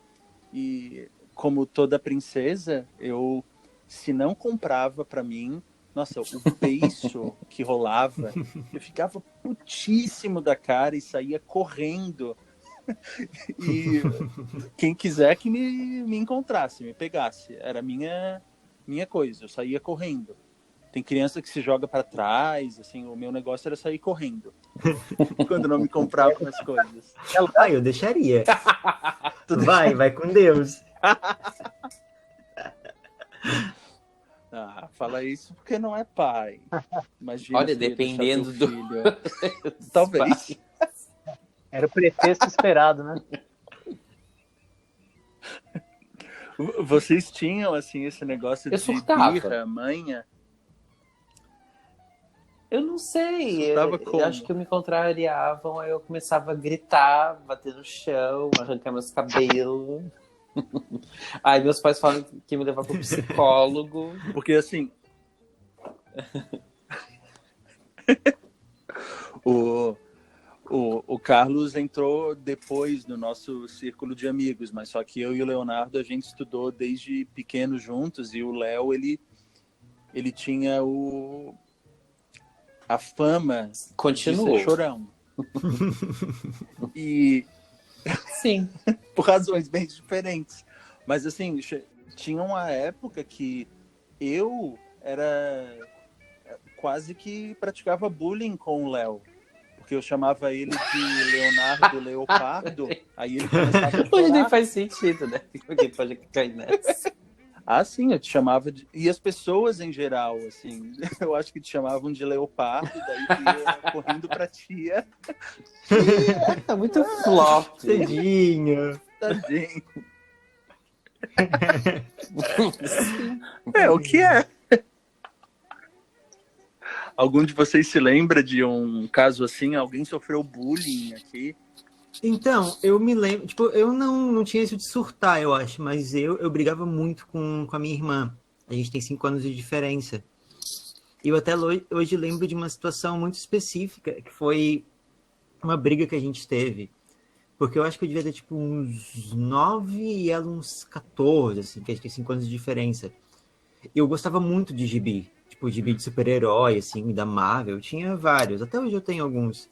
E como toda princesa, eu, se não comprava para mim, nossa, o beiço que rolava, eu ficava putíssimo da cara e saía correndo. E quem quiser que me encontrasse, me pegasse, era minha coisa, eu saía correndo. Tem criança que se joga para trás, assim, o meu negócio era sair correndo. Quando não me compravam as coisas. Eu deixaria. Vai com Deus. Fala isso porque não é pai. Imagina. Olha, dependendo do filho. Talvez. Era o pretexto esperado, né? Vocês tinham, assim, esse negócio de birra, manha? Eu não sei, eu acho que eu me contrariavam, aí eu começava a gritar, bater no chão, arrancar meus cabelos. Aí meus pais falam que me levar pro psicólogo. Porque assim... o Carlos entrou depois no nosso círculo de amigos, mas só que eu e o Leonardo, a gente estudou desde pequeno juntos, e o Léo, ele tinha a fama de ser chorão. E sim, por razões bem diferentes. Mas assim, tinha uma época que eu era quase que praticava bullying com o Léo. Porque eu chamava ele de Leonardo Leopardo, aí ele começava a chorar. Hoje nem faz sentido, né? Porque pode cair nessa. Sim, eu te chamava de... E as pessoas em geral, assim, eu acho que te chamavam de leopardo, daí tu ia correndo pra tia. Tá muito flop. Tadinho. Tadinho. O que é? Algum de vocês se lembra de um caso assim? Alguém sofreu bullying aqui? Então, eu me lembro, tipo, eu não tinha isso de surtar, eu acho, mas eu brigava muito com a minha irmã. A gente tem 5 anos de diferença. E eu até hoje lembro de uma situação muito específica, que foi uma briga que a gente teve. Porque eu acho que eu devia ter, tipo, uns 9 e ela uns 14, assim, que a gente tem 5 anos de diferença. Eu gostava muito de gibi, tipo, gibi de super-herói, assim, da Marvel. Eu tinha vários, até hoje eu tenho alguns.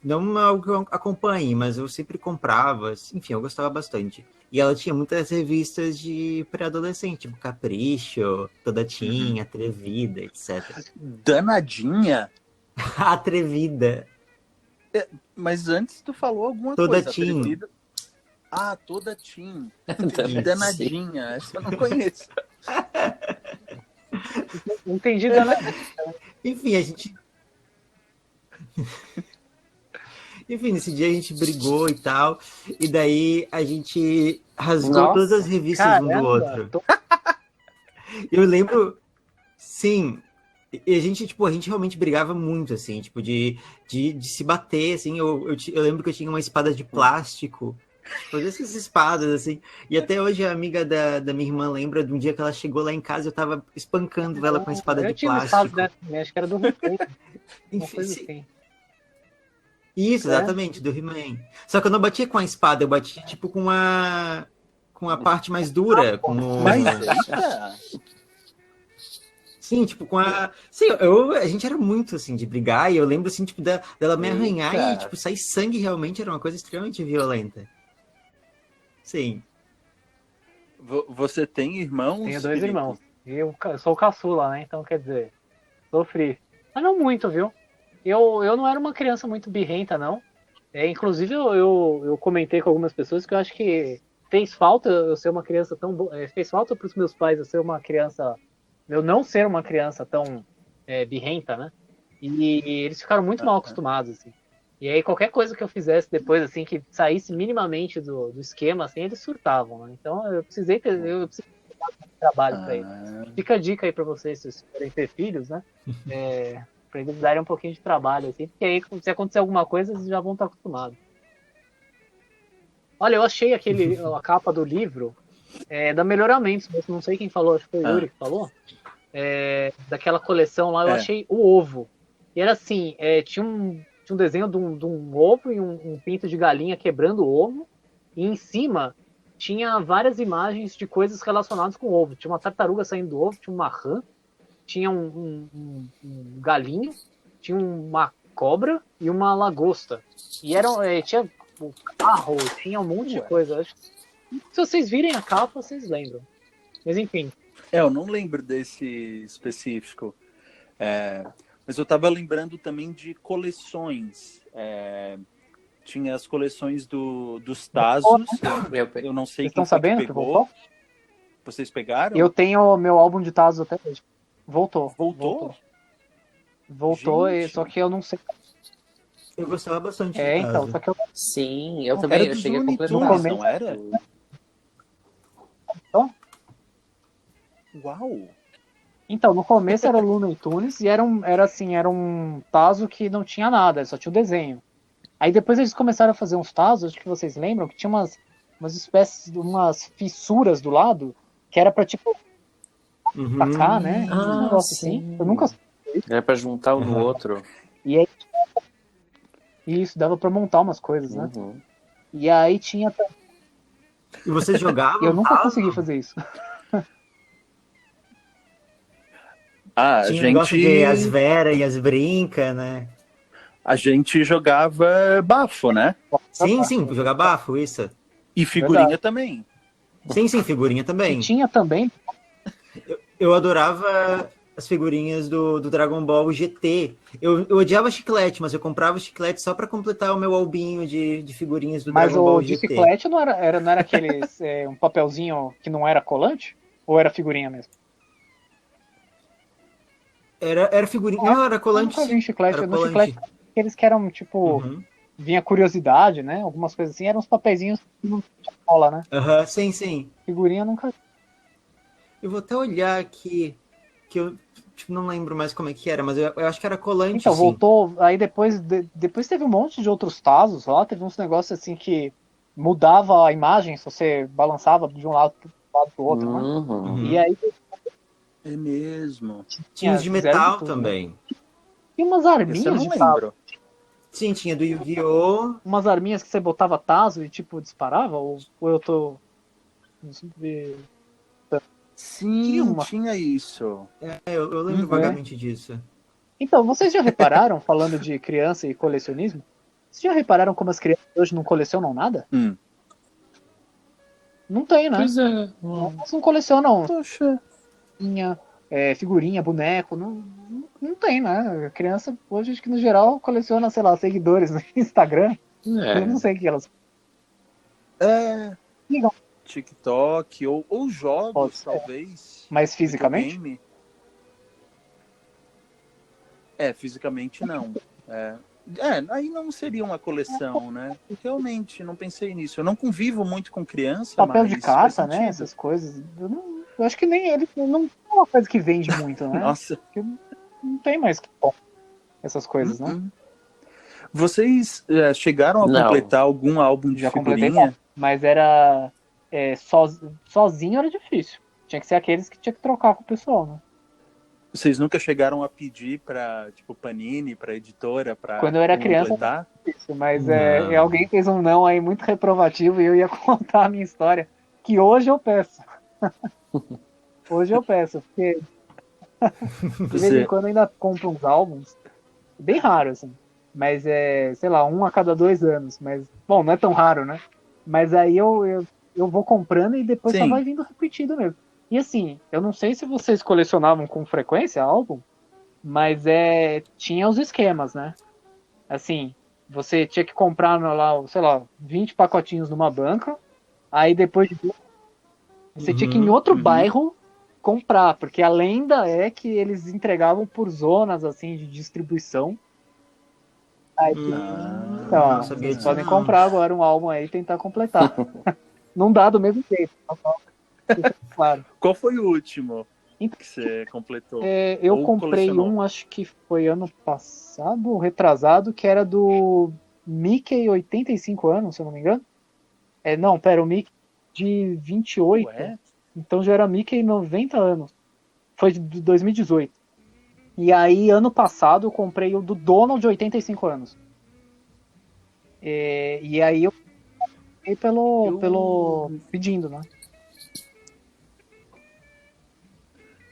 Não é algo que eu acompanhe, mas eu sempre comprava. Enfim, eu gostava bastante. E ela tinha muitas revistas de pré-adolescente, tipo Capricho, Toda Teen, Atrevida, etc. Danadinha? Atrevida. Mas antes tu falou alguma Toda coisa. Teen. Atrevida. Toda Teen. Danadinha. Essa eu não conheço. Entendi danadinha. Enfim, a gente... Enfim, nesse dia a gente brigou e tal, e daí a gente rasgou todas as revistas um do outro. Eu lembro, sim, e a gente realmente brigava muito, assim, tipo, de se bater, assim, eu lembro que eu tinha uma espada de plástico, tipo, essas espadas, assim, e até hoje a amiga da minha irmã lembra de um dia que ela chegou lá em casa e eu tava espancando ela com a espada de plástico. Acho que era do He-Man. Enfim, isso, exatamente, do He-Man. Só que eu não batia com a espada, eu batia, tipo, com a parte mais dura. Sim, tipo, com a... Sim, a gente era muito, assim, de brigar, e eu lembro, assim, tipo, dela me arranhar e, tipo, sair sangue realmente era uma coisa extremamente violenta. Sim. Você tem irmãos? Tenho 2 irmãos. E eu sou o caçula, né? Então, quer dizer, sofri. Mas não muito, viu? Eu não era uma criança muito birrenta, não. Inclusive, eu comentei com algumas pessoas que eu acho que fez falta eu ser uma criança tão boa. Fez falta para os meus pais eu ser uma criança. Eu não ser uma criança tão birrenta, né? E eles ficaram muito mal acostumados, assim. E aí qualquer coisa que eu fizesse depois, assim, que saísse minimamente do esquema, assim, eles surtavam, né? Então eu precisei ter trabalho para eles. Fica a dica aí para vocês, se vocês forem ter filhos, né? Para eles darem um pouquinho de trabalho, assim, porque aí se acontecer alguma coisa, eles já vão estar acostumados. Olha, eu achei a capa do livro da Melhoramentos, mas não sei quem falou, acho que foi o Yuri que falou. Daquela coleção lá, eu achei o ovo. E era assim, tinha um desenho de um ovo e um pinto de galinha quebrando o ovo, e em cima tinha várias imagens de coisas relacionadas com o ovo. Tinha uma tartaruga saindo do ovo, tinha uma rã, tinha um galinho, tinha uma cobra e uma lagosta. E tinha o carro, tinha um monte de coisa. Se vocês virem a capa, vocês lembram. Mas enfim. Eu não lembro desse específico. Mas eu estava lembrando também de coleções. Tinha as coleções dos Tazos. Eu não sei quem sabendo pegou. Que voltou? Vocês pegaram? Eu tenho meu álbum de Tazos até hoje. Voltou? Só que eu não sei. Eu gostava bastante de então, Tazo. só que eu... Sim, eu também. Eu cheguei a completar. Não era? Uau! Então, no começo era o Looney Tunes e era um Tazo que não tinha nada, só tinha o desenho. Aí depois eles começaram a fazer uns Tazos, acho que vocês lembram, que tinha umas espécies de umas fissuras do lado, que era pra tipo tacar, né? Um negócio assim. Eu nunca... Era pra juntar um no outro. E aí isso, dava pra montar umas coisas, né? E aí tinha... E você jogava? Eu nunca consegui fazer isso. Tinha um negócio de as Vera e as Brinca, né? A gente jogava bafo, né? Sim, jogar bafo, isso. E figurinha também. Sim, figurinha também. E tinha também... Eu adorava as figurinhas do Dragon Ball GT. Eu odiava chiclete, mas eu comprava chiclete só pra completar o meu albinho de figurinhas do Dragon Ball GT. Mas o de chiclete não era aqueles... um papelzinho que não era colante? Ou era figurinha mesmo? Era figurinha, não, era colante. Eu nunca vi chiclete. No chiclete, aqueles que eram, tipo, vinha curiosidade, né? Algumas coisas assim, eram uns papeizinhos que não tinha cola, né? Sim. Figurinha eu nunca vi. Eu vou até olhar aqui, que eu não lembro mais como é que era, mas eu acho que era colante, então, sim. Voltou, aí depois teve um monte de outros Tazos lá, teve uns negócios assim que mudava a imagem se você balançava de um lado pro outro, né? E aí... É mesmo. Tinha os de metal também. Tinha umas arminhas eu não lembro. Sim, tinha do Yu-Gi-Oh! Umas arminhas que você botava tazo e tipo disparava? Ou eu tô... Sim, tinha isso. Eu lembro vagamente disso. Então, vocês já repararam, falando de criança e colecionismo, vocês já repararam como as crianças hoje não colecionam nada? Não tem, né? Pois é. Elas não colecionam. Poxa. Figurinha, boneco, não tem, né? A criança hoje, acho que no geral, coleciona, sei lá, seguidores no Instagram. Eu não sei o que elas... TikTok ou jogos, talvez. Mas fisicamente? Videogame. Fisicamente não. Aí não seria uma coleção, né? Realmente, não pensei nisso. Eu não convivo muito com criança, papel mas de carta, né? Essas coisas. Eu acho que nem ele não é uma coisa que vende muito, né? Nossa. Porque não tem mais que essas coisas, né? Vocês chegaram a completar algum álbum de figurinha? Mas era sozinho era difícil. Tinha que ser aqueles que tinha que trocar com o pessoal, né? Vocês nunca chegaram a pedir pra, tipo, Panini, pra editora, pra quando eu era criança, completar? Isso, mas alguém fez um não aí muito reprovativo e eu ia contar a minha história, que hoje eu peço. Hoje eu peço, porque de vez em quando eu ainda compro uns álbuns, bem raro, assim, mas sei lá, 1 a cada 2 anos, mas, bom, não é tão raro, né? Mas aí eu vou comprando e depois só vai vindo repetido mesmo. E assim, eu não sei se vocês colecionavam com frequência álbum, mas tinha os esquemas, né? Assim, você tinha que comprar lá, sei lá, 20 pacotinhos numa banca, aí depois você tinha que ir em outro bairro comprar, porque a lenda é que eles entregavam por zonas assim de distribuição. Aí, então, não sabia vocês disso, podem não. comprar agora um álbum aí e tentar completar. Não dá do mesmo jeito, claro. Qual foi o último Então, que você completou? Eu Ou comprei colecionou? acho que foi ano passado ou retrasado, que era do Mickey 85 anos, se eu não me engano. Não, pera, o Mickey de 28. Ué? Então já era Mickey 90 anos. Foi de 2018. E aí, ano passado, eu comprei o do Donald de 85 anos. E aí eu comprei pelo pedindo, né?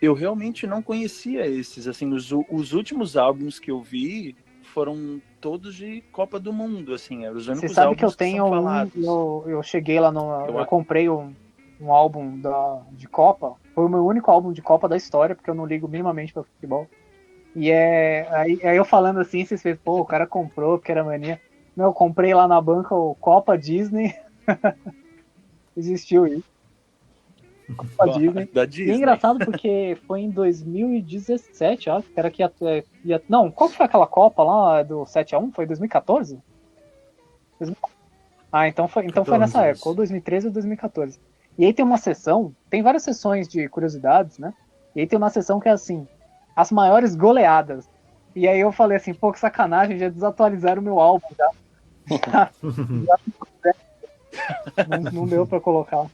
Eu realmente não conhecia esses. Assim, os últimos álbuns que eu vi foram todos de Copa do Mundo, assim, eram os Você únicos sabe que eu álbuns que são tenho falados. eu cheguei lá Eu eu a- comprei um álbum de Copa. Foi o meu único álbum de Copa da história, porque eu não ligo minimamente pra futebol. E aí eu falando assim, vocês pensam, pô, o cara comprou porque era mania. Não, eu comprei lá na banca o Copa Disney. Existiu isso. Copa Disney. Da E é Disney. engraçado porque foi em 2017, ó, que era que ia. Não, qual que foi aquela Copa lá do 7-1? Foi 2014? Ah, então foi nessa 14, época, ou isso. 2013 ou 2014. E aí tem uma sessão, tem várias sessões de curiosidades, né? E aí tem uma sessão que é assim, as maiores goleadas. E aí eu falei assim, pô, que sacanagem, já desatualizaram o meu álbum, já. Não deu pra colocar.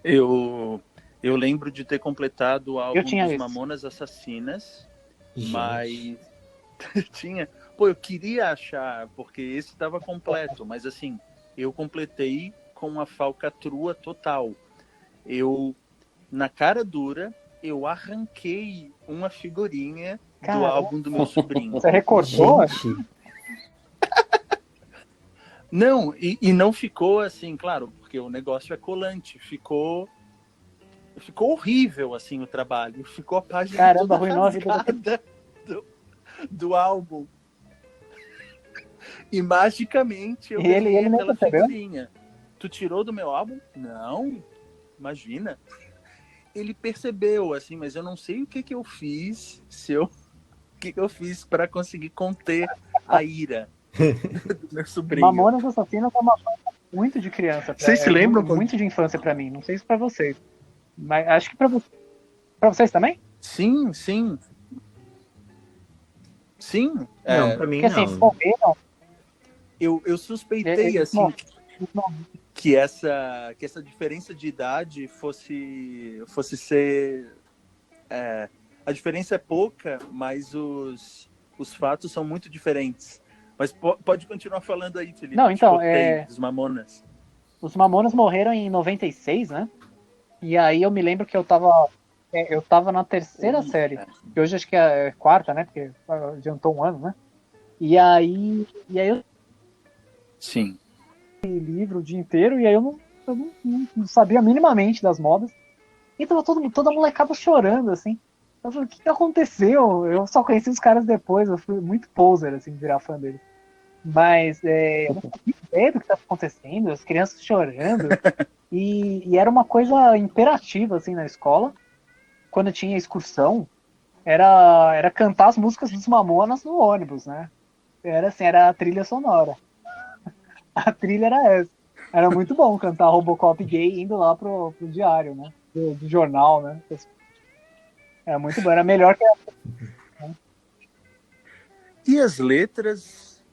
Eu lembro de ter completado o Eu álbum tinha dos esse. Mamonas Assassinas, Gente. mas tinha. Pô, eu queria achar, porque esse estava completo, mas assim, eu completei com uma falcatrua total. Eu, na cara dura, eu arranquei uma figurinha do Cara, álbum do meu sobrinho. você recortou? Gente, Não, e não ficou assim, claro, porque o negócio é colante, ficou horrível assim o trabalho, ficou a página Caramba, toda arruinou a vida rasgada do álbum. E magicamente eu E ele ganhei nem aquela percebeu? figurinha. Tu tirou do meu álbum? Não, imagina. Ele percebeu, assim, mas eu não sei o que que eu fiz, o que que eu fiz para conseguir conter a ira do meu sobrinho. Mamonas Assassinas é uma coisa muito de criança. Vocês se lembram quando... Muito de infância pra mim. Não sei se pra vocês. Mas acho que pra vocês também? Sim, sim. Sim. não, pra mim Porque assim, não. morreram. Eu suspeitei, assim, que essa diferença de idade fosse ser... a diferença é pouca, mas os fatos são muito diferentes. Mas pode continuar falando aí, Felipe. Não, então, dos Mamonas. Os Mamonas morreram em 96, né? E aí eu me lembro que eu tava na terceira série. Que hoje acho que é quarta, né? Porque adiantou um ano, né? E aí eu Sim. li livro o dia inteiro e aí eu não sabia minimamente das modas. E tava toda a molecada chorando, assim. Eu falei, o que aconteceu? Eu só conheci os caras depois, eu fui muito poser, assim, virar fã deles. Mas eu não sabia ideia do que estava acontecendo, as crianças chorando. E era uma coisa imperativa, assim, na escola. Quando tinha excursão, era cantar as músicas dos Mamonas no ônibus, né? Era assim, era a trilha sonora. A trilha era essa. Era muito bom cantar Robocop gay indo lá pro diário, né? Do jornal, né? Era muito bom, era melhor que E as letras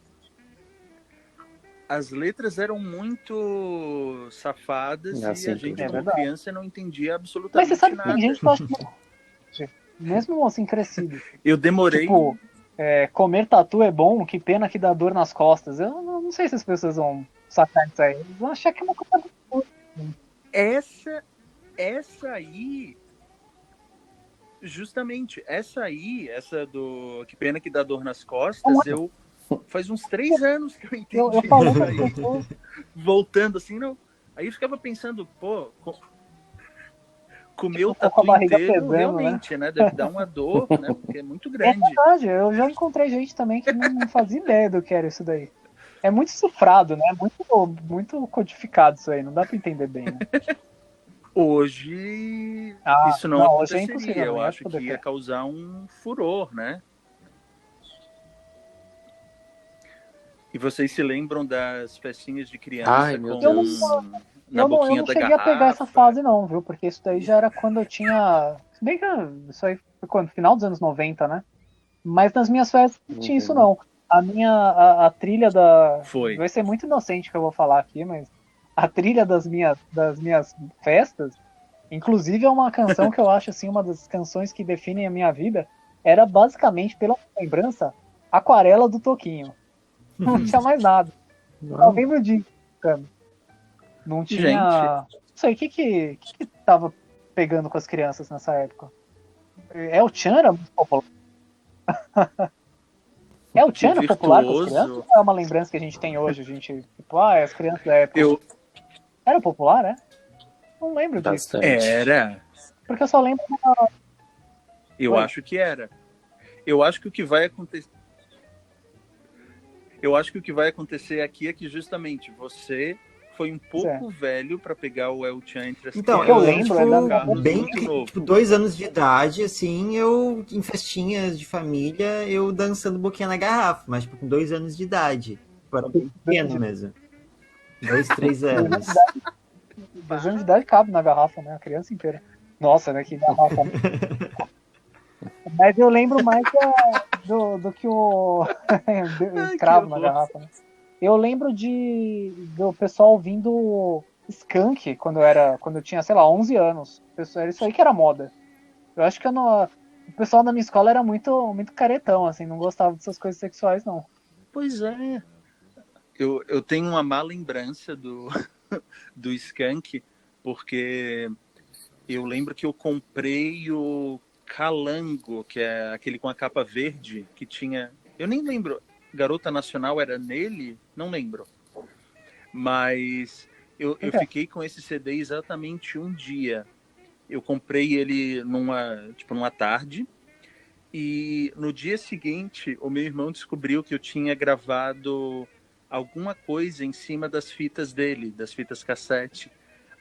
eram muito safadas e a gente, como criança, não entendia absolutamente nada. Mas você sabe que tem gente que acha que mesmo assim crescido. Eu demorei... Tipo, comer tatu é bom, que pena que dá dor nas costas. Eu não sei se as pessoas vão sacar isso aí. Eles vão achar que é uma coisa boa. Essa aí... Justamente, essa do que pena que dá dor nas costas, faz uns 3 anos que eu entendi eu falo isso aí. Voltando assim, não. Aí eu ficava pensando, pô, comer o tatu inteiro pesando, realmente, né? Deve dar uma dor, né? Porque é muito grande. É verdade, eu já encontrei gente também que não fazia ideia do que era isso daí. É muito cifrado, né? Muito codificado isso aí, não dá pra entender bem, né? Hoje isso não aconteceria. Eu acho que ia causar um furor, né? E vocês se lembram das festinhas de criança Ai, meu com Deus. na Eu boquinha não da cheguei a pegar essa garrafa? fase não, viu? Porque isso daí já era quando eu tinha... Se bem que isso aí foi quando? Final dos anos 90, né? Mas nas minhas festas não tinha isso não. A trilha da... Foi. Vai ser muito inocente que eu vou falar aqui, mas a trilha das minhas festas, inclusive é uma canção que eu acho assim, uma das canções que definem a minha vida, era basicamente, pela lembrança, Aquarela do Toquinho. Não tinha mais nada. Eu lembro disso, cara. Não tinha. Gente. Não sei, o que tava pegando com as crianças nessa época? É o Chan era muito popular. É o Chan era popular com as crianças? Virtuoso. Ou é uma lembrança que a gente tem hoje? A gente, tipo, as crianças da época. Eu Era popular, né? Não lembro disso. Bastante. era. Porque eu só lembro. Eu Oi. acho que era. Eu acho que o que vai acontecer. Eu acho que o que vai acontecer aqui é que justamente você foi um pouco velho para pegar o El Chan entre as Então, que eu crianças. lembro, tipo, é da- Carlos bem, muito novo. tipo, 2 anos de idade, assim, eu, em festinhas de família, eu dançando boquinha na garrafa, mas, tipo, com 2 anos de idade. Tipo, era bem pequeno mesmo. 2, 3 anos. 2 anos de idade cabe na garrafa, né? A criança inteira. Nossa, né? Que garrafa. Mas eu lembro mais do que o escravo na horror. garrafa, né? Eu lembro do pessoal ouvindo Skank quando eu tinha, sei lá, 11 anos. Era isso aí que era moda. Eu acho que o pessoal da minha escola era muito, muito caretão, assim, não gostava dessas coisas sexuais, não. Pois é. Eu tenho uma má lembrança do Skank, porque eu lembro que eu comprei o Calango, que é aquele com a capa verde, que tinha... Eu nem lembro, Garota Nacional era nele? Não lembro. Mas eu fiquei com esse CD exatamente um dia. Eu comprei ele numa tarde, e no dia seguinte o meu irmão descobriu que eu tinha gravado alguma coisa em cima das fitas dele, das fitas cassete.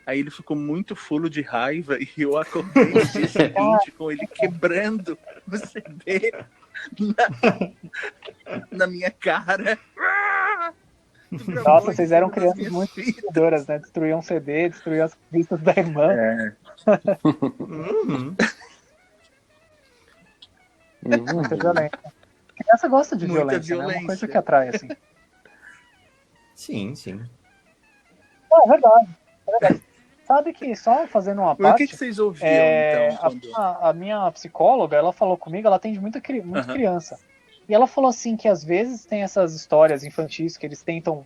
Aí ele ficou muito fulo de raiva e eu acordei no dia seguinte com ele quebrando o CD na minha cara. Nossa, vocês eram crianças muito destruidoras, né? Destruíam CD, destruíam as revistas da irmã. É. Uhum. Muita violência. Criança gosta de Muita violência, né? É uma violência. coisa que atrai, assim. Sim, sim. É verdade, é verdade. Sabe que, só fazendo uma Mas o parte, que vocês ouviam, então? Quando... a minha psicóloga, ela falou comigo, ela atende muita criança. E ela falou assim que às vezes tem essas histórias infantis que eles tentam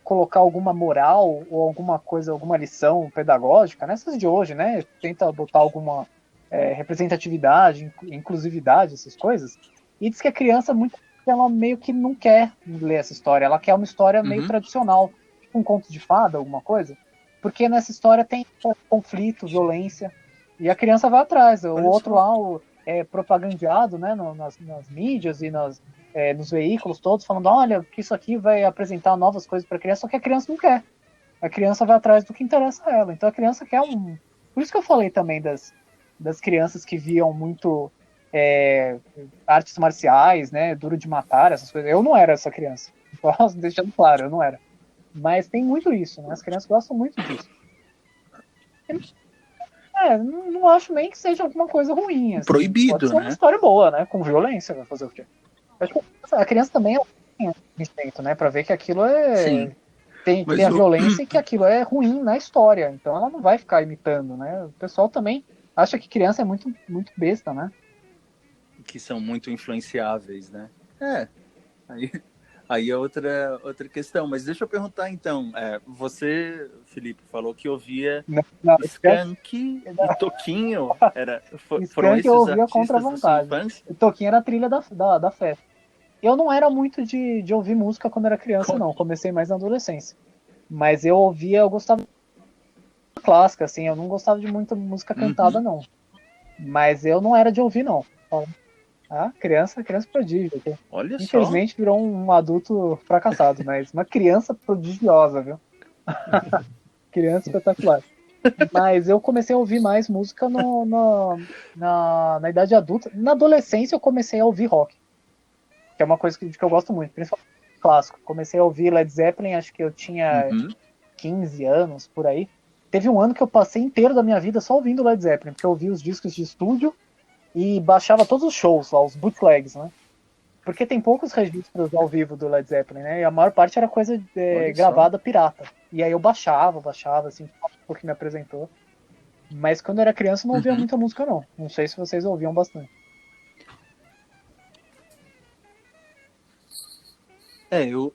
colocar alguma moral ou alguma coisa, alguma lição pedagógica, nessas de hoje, né? Tenta botar alguma representatividade, inclusividade, essas coisas. E diz que a criança, ela meio que não quer ler essa história, ela quer uma história meio tradicional, tipo um conto de fada, alguma coisa. Porque nessa história tem conflito, violência, e a criança vai atrás. O outro lá é propagandeado, né, nas mídias e nos veículos todos, falando, olha, que isso aqui vai apresentar novas coisas para a criança, só que a criança não quer. A criança vai atrás do que interessa a ela. Então a criança quer Por isso que eu falei também das crianças que viam muito artes marciais, né, Duro de Matar, essas coisas. Eu não era essa criança. Posso deixando claro, eu não era. Mas tem muito isso, né? As crianças gostam muito disso. Não acho nem que seja alguma coisa ruim. Assim. Proibido, Pode ser né? uma história boa, né? Com violência, vai fazer o quê? Acho que a criança também tem instinto, né? Pra ver que aquilo Sim. Tem a violência e que aquilo é ruim na história. Então ela não vai ficar imitando, né? O pessoal também acha que criança é muito, muito besta, né? Que são muito influenciáveis, né? Aí é outra questão. Mas deixa eu perguntar, então. Você, Felipe, falou que ouvia Skank e Toquinho. Foram esses eu ouvia artistas contra a da sua vontade. infância? O Toquinho era a trilha da festa. Eu não era muito de ouvir música quando era criança, não. Comecei mais na adolescência. Mas eu gostava de clássica, assim. Eu não gostava de muita música cantada, não. Mas eu não era de ouvir, não. Criança prodígio. Olha só. Infelizmente virou um adulto fracassado, mas uma criança prodigiosa, viu? Criança espetacular. Mas eu comecei a ouvir mais música na idade adulta. Na adolescência eu comecei a ouvir rock. Que é uma coisa que eu gosto muito, principalmente clássico. Comecei a ouvir Led Zeppelin, acho que eu tinha Uhum. 15 anos, por aí. Teve um ano que eu passei inteiro da minha vida só ouvindo Led Zeppelin, porque eu ouvia os discos de estúdio e baixava todos os shows lá, os bootlegs, né? Porque tem poucos registros ao vivo do Led Zeppelin, né? E a maior parte era coisa Olha só. gravada pirata. E aí eu baixava, assim, o que me apresentou. Mas quando eu era criança eu não ouvia Uhum. muita música, não. Não sei se vocês ouviam bastante.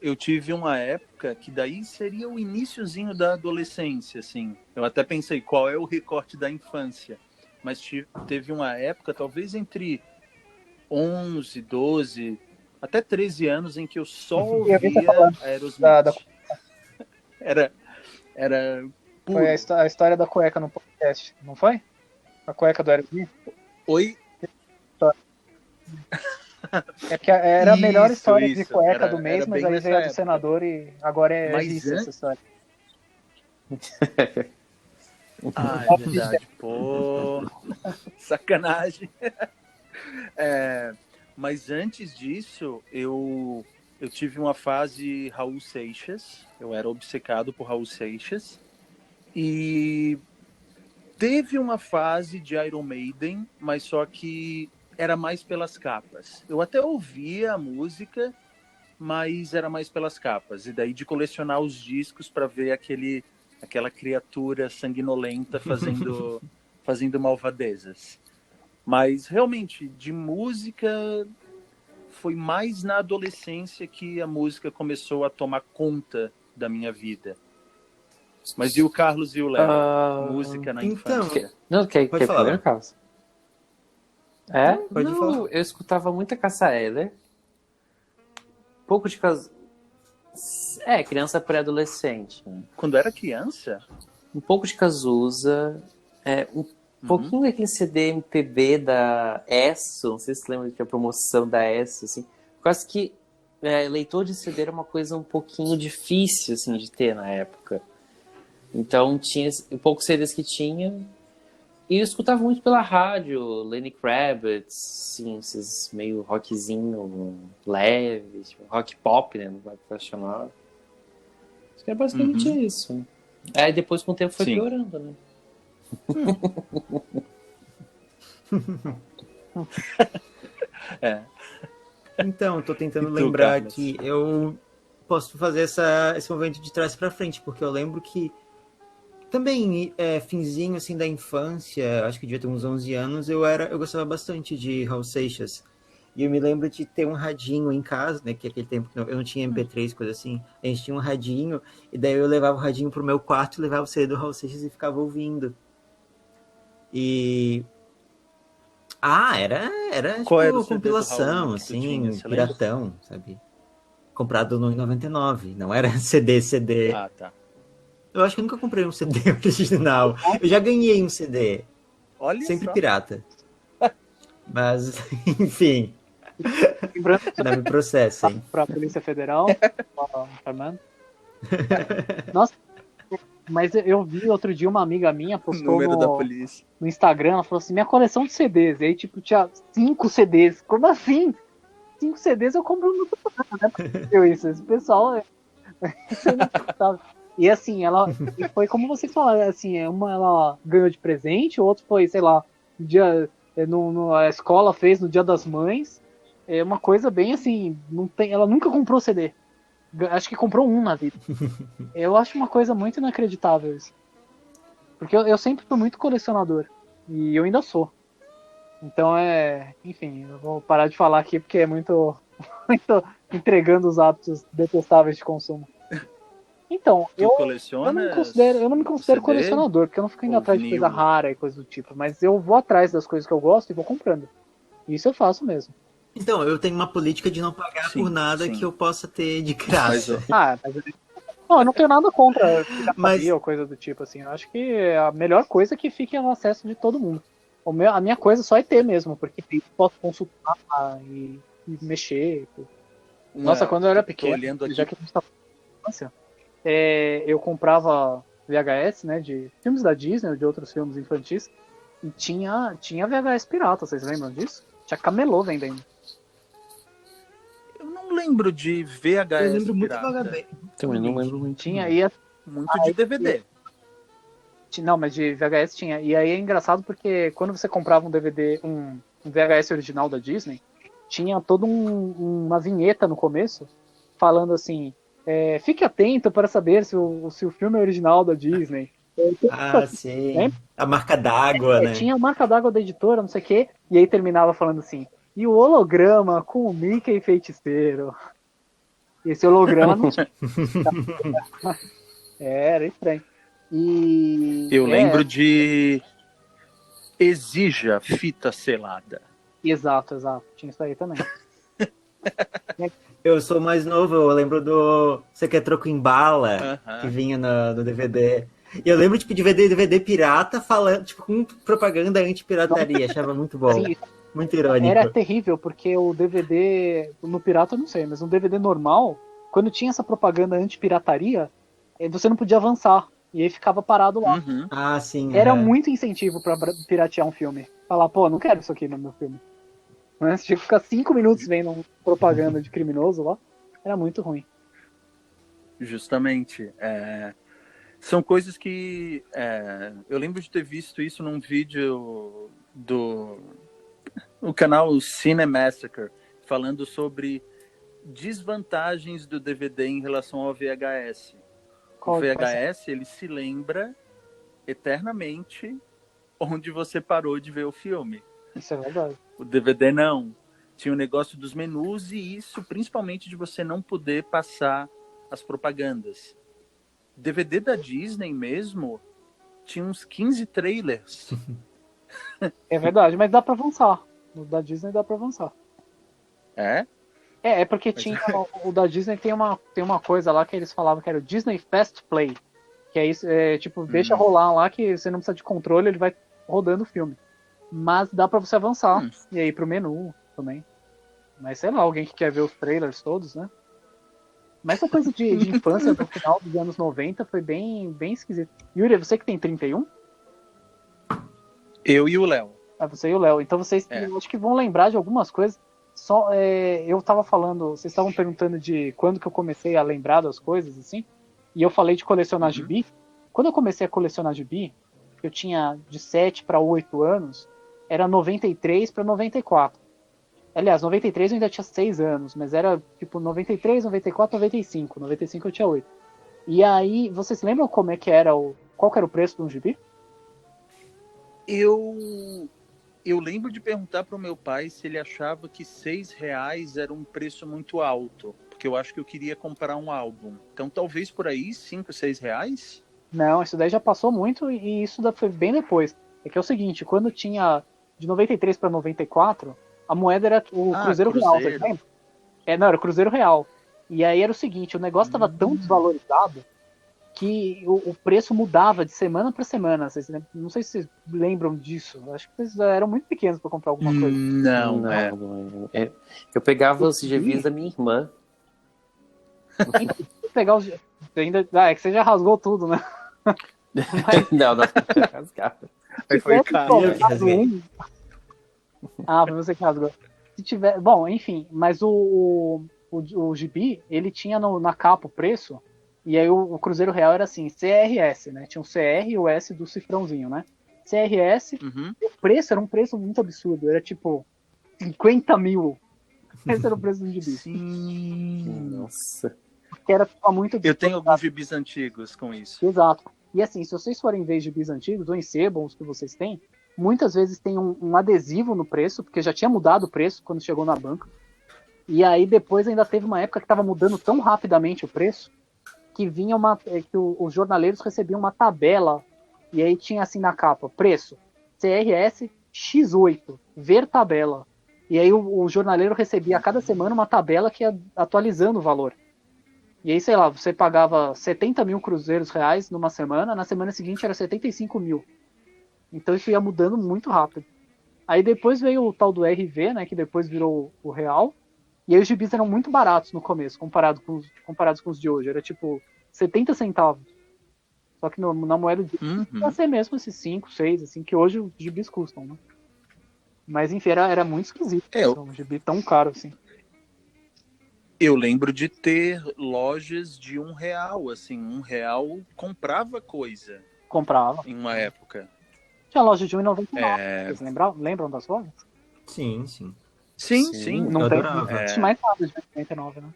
Eu tive uma época que daí seria o iniciozinho da adolescência, assim. Eu até pensei, qual é o recorte da infância? Mas teve uma época, talvez entre 11, 12, até 13 anos, em que eu só Eu vi você ouvia falando Aerosmith. da- Era puro. Foi a história da cueca no podcast, não foi? A cueca do Aerosmith? Oi? É que era a melhor história de Isso. cueca do Era mês, mas bem aí nessa veio a do época. senador e agora é Mas vice essa história. Ah, é verdade. Pô, sacanagem. Mas antes disso, eu tive uma fase Raul Seixas. Eu era obcecado por Raul Seixas. E teve uma fase de Iron Maiden, mas só que era mais pelas capas. Eu até ouvia a música, mas era mais pelas capas. E daí de colecionar os discos para ver aquela criatura sanguinolenta fazendo malvadezas. Mas realmente, de música, foi mais na adolescência que a música começou a tomar conta da minha vida. Mas e o Carlos e o Léo? Música na então, infância? Não, quer Pode falar. primeiro, Carlos? É? Pode Não, falar. eu escutava muita Cássia Eller. Pouco de criança pré-adolescente. Né? Quando era criança? Um pouco de Cazuza. Um pouquinho daquele CD MPB da ESSO. Não sei se você lembra que a promoção da ESSO. Assim. Quase que leitor de CD era uma coisa um pouquinho difícil assim, de ter na época. Então tinha poucos CDs que tinha. E eu escutava muito pela rádio, Lenny Kravitz, assim, esses meio rockzinho leve, tipo, rock pop, né? Não vai profissional. Acho que era basicamente isso. Aí depois com o tempo foi Sim. piorando, né? Então, tô tentando E tu, lembrar Carlos? que eu posso fazer esse movimento de trás para frente, porque eu lembro que também, finzinho assim da infância, acho que devia ter uns 11 anos, eu gostava bastante de Raul Seixas. E eu me lembro de ter um radinho em casa, né, que aquele tempo que eu não tinha MP3, coisa assim. A gente tinha um radinho, e daí eu levava o radinho pro meu quarto, levava o CD do Raul Seixas e ficava ouvindo. E... era Qual era tipo o CD do compilação, Raul que tu assim, tinha, você lembra? piratão, sabe? Comprado no 99, não era CD. Ah, tá. Eu acho que eu nunca comprei um CD original. Eu já ganhei um CD, Olha sempre só. pirata. Mas, enfim, Lembrando não me processem. pra Polícia Federal, Fernando. Nossa, mas eu vi outro dia uma amiga minha postou Número da polícia. no Instagram, ela falou assim, minha coleção de CDs. E aí, tipo, tinha 5 CDs. Como assim? 5 CDs eu compro no isso. Esse pessoal isso é inacreditável. E assim, e foi como você falou, assim, uma ela ganhou de presente, o outro foi, sei lá, um dia a escola fez no Dia das Mães. É uma coisa bem assim, ela nunca comprou CD. Acho que comprou um na vida. Eu acho uma coisa muito inacreditável isso. Porque eu sempre fui muito colecionador. E eu ainda sou. Então enfim, eu vou parar de falar aqui porque é muito entregando os hábitos detestáveis de consumo. Então, Tu eu coleciona não me considero CD? colecionador, porque eu não fico indo Ou atrás de vinil? coisa rara e coisa do tipo, mas eu vou atrás das coisas que eu gosto e vou comprando. Isso eu faço mesmo. Então, eu tenho uma política de não pagar Sim, por nada sim. que eu possa ter de graça. Mas, Não, eu não tenho nada contra pirataria Mas- ou coisa do tipo, assim. Eu acho que a melhor coisa é que fique ao acesso de todo mundo. A minha coisa só é ter mesmo, porque eu posso consultar e mexer. Nossa, quando eu era pequeno, olhando aqui. já que a gente tá falando, eu comprava VHS, né, de filmes da Disney ou de outros filmes infantis, e tinha VHS pirata, vocês lembram disso? Tinha camelô vendendo. Eu não lembro de VHS. Eu lembro muito pirata. vagamente. Também não lembro muito. Tinha, e Muito de DVD. não, mas de VHS tinha. E aí é engraçado porque quando você comprava um DVD, um VHS original da Disney, tinha toda uma vinheta no começo falando assim: fique atento para saber se o filme é original da Disney. Ah, sim. Né? A marca d'água, né? Tinha a marca d'água da editora, não sei o quê, e aí terminava falando assim: e o holograma com o Mickey feiticeiro. E esse holograma não tinha. Era estranho. E Eu lembro de Exija Fita Selada. Exato. Tinha isso aí também. Eu sou mais novo, eu lembro do Você Quer Troco em Bala, Aham. que vinha no DVD. E eu lembro, tipo, de DVD pirata falando, tipo, com propaganda anti-pirataria. Achava muito bom. Sim, Muito irônico. era terrível, porque o DVD, no pirata eu não sei, mas no DVD normal, quando tinha essa propaganda anti-pirataria, você não podia avançar. E aí ficava parado lá. Uhum. Ah, sim. Era aham. muito incentivo pra piratear um filme. Falar, pô, não quero isso aqui no meu filme. Mas tinha que ficar 5 minutos vendo propaganda de criminoso lá. Era muito ruim. Justamente. São coisas que eu lembro de ter visto isso num vídeo do o canal Cinemassacre, falando sobre desvantagens do DVD em relação ao VHS. O VHS, ele se lembra eternamente onde você parou de ver o filme. Isso é verdade. O DVD não. Tinha o negócio dos menus e isso principalmente de você não poder passar as propagandas. DVD da Disney mesmo tinha uns 15 trailers. É verdade, mas dá pra avançar. No da Disney dá pra avançar. É? É porque tinha. O da Disney tem uma coisa lá que eles falavam que era o Disney Fast Play. Que é isso, tipo, deixa rolar lá que você não precisa de controle, ele vai rodando o filme. Mas dá pra você avançar. E aí pro menu também. Mas sei lá, alguém que quer ver os trailers todos, né? Mas essa coisa de infância no final dos anos 90 foi bem, bem esquisito. Yuri, você que tem 31? Eu e o Léo. Você e o Léo. Então vocês eu acho que vão lembrar de algumas coisas. Só eu tava falando, vocês estavam perguntando de quando que eu comecei a lembrar das coisas, assim. E eu falei de colecionar gibi. Quando eu comecei a colecionar gibi, eu tinha de 7 para 8 anos, era 93 para 94. Aliás, 93 eu ainda tinha 6 anos, mas era tipo 93, 94, 95. 95 eu tinha 8. E aí, vocês lembram como é que era qual que era o preço de um gibi? Eu lembro de perguntar para o meu pai se ele achava que R$6 era um preço muito alto, porque eu acho que eu queria comprar um álbum. Então talvez por aí, R$5, R$6? Não, isso daí já passou muito e isso foi bem depois. É que é o seguinte, quando tinha de 93 para 94, a moeda era o Cruzeiro Real, vocês lembram? Não, era o Cruzeiro Real. E aí era o seguinte, o negócio estava tão desvalorizado que o preço mudava de semana para semana. Vocês não sei se vocês lembram disso. Acho que vocês eram muito pequenos para comprar alguma coisa. Não. Eu pegava os gibis da minha irmã. Pegar os ainda é que você já rasgou tudo, né? Não rasgava. Aí foi caro. Foi você que rasgou. Se tiver, bom, enfim, mas o gibi, ele tinha na capa o preço. E aí o Cruzeiro Real era assim, CRS, né? Tinha um CR e o S do cifrãozinho, né? CRS, o preço era um preço muito absurdo. Era tipo 50 mil. Esse era o preço do gibi. Sim. Nossa. Porque era muito Eu tenho alguns gibis antigos com isso. Exato. E assim, se vocês forem ver gibis antigos ou em sebo, os que vocês têm, muitas vezes tem um adesivo no preço, porque já tinha mudado o preço quando chegou na banca. E aí depois ainda teve uma época que estava mudando tão rapidamente o preço que vinha que os jornaleiros recebiam uma tabela e aí tinha assim na capa, preço CRS X8, ver tabela. E aí o jornaleiro recebia a cada semana uma tabela que ia atualizando o valor. E aí, sei lá, você pagava 70 mil cruzeiros reais numa semana, na semana seguinte era 75 mil. Então isso ia mudando muito rápido. Aí depois veio o tal do RV, né, que depois virou o real. E aí os gibis eram muito baratos no começo, comparados com os de hoje. Era tipo 70 centavos. Só que na moeda de ia ser mesmo esses 5, 6, assim, que hoje os gibis custam, né? Mas enfim, era muito esquisito. Um gibi tão caro assim. Eu lembro de ter lojas de R$ 1, assim, R$ 1 comprava coisa Comprava. em uma época. Tinha loja de R$1,99. É, Vocês lembram das lojas? Sim, sim. sim, Sim. sim. Não Eu tem, adorava. não existe mais nada de R$1,99, né?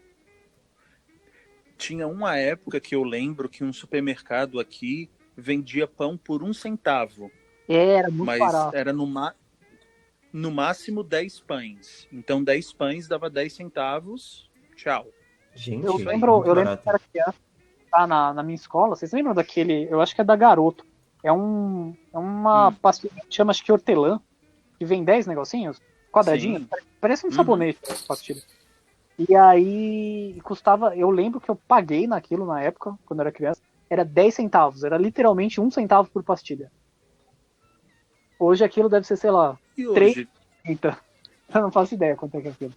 Tinha uma época que eu lembro que um supermercado aqui vendia pão por 1 centavo, Era muito mas barato. era no máximo 10 pães. Então 10 pães dava 10 centavos. Tchau. Gente, Eu Isso aí, lembro, muito eu lembro barato. que era criança, tá, na minha escola. Vocês lembram daquele? Eu acho que é da Garoto. É uma pastilha que chama, acho que hortelã, que vem 10 negocinhos, quadradinhos. Sim. Parece um Uhum. sabonete, essa pastilha. E aí custava, eu lembro que eu paguei naquilo na época, quando eu era criança, era 10 centavos, era literalmente 1 centavo por pastilha. Hoje aquilo deve ser, sei lá, E hoje? 30. Eu não faço ideia quanto é que é aquilo.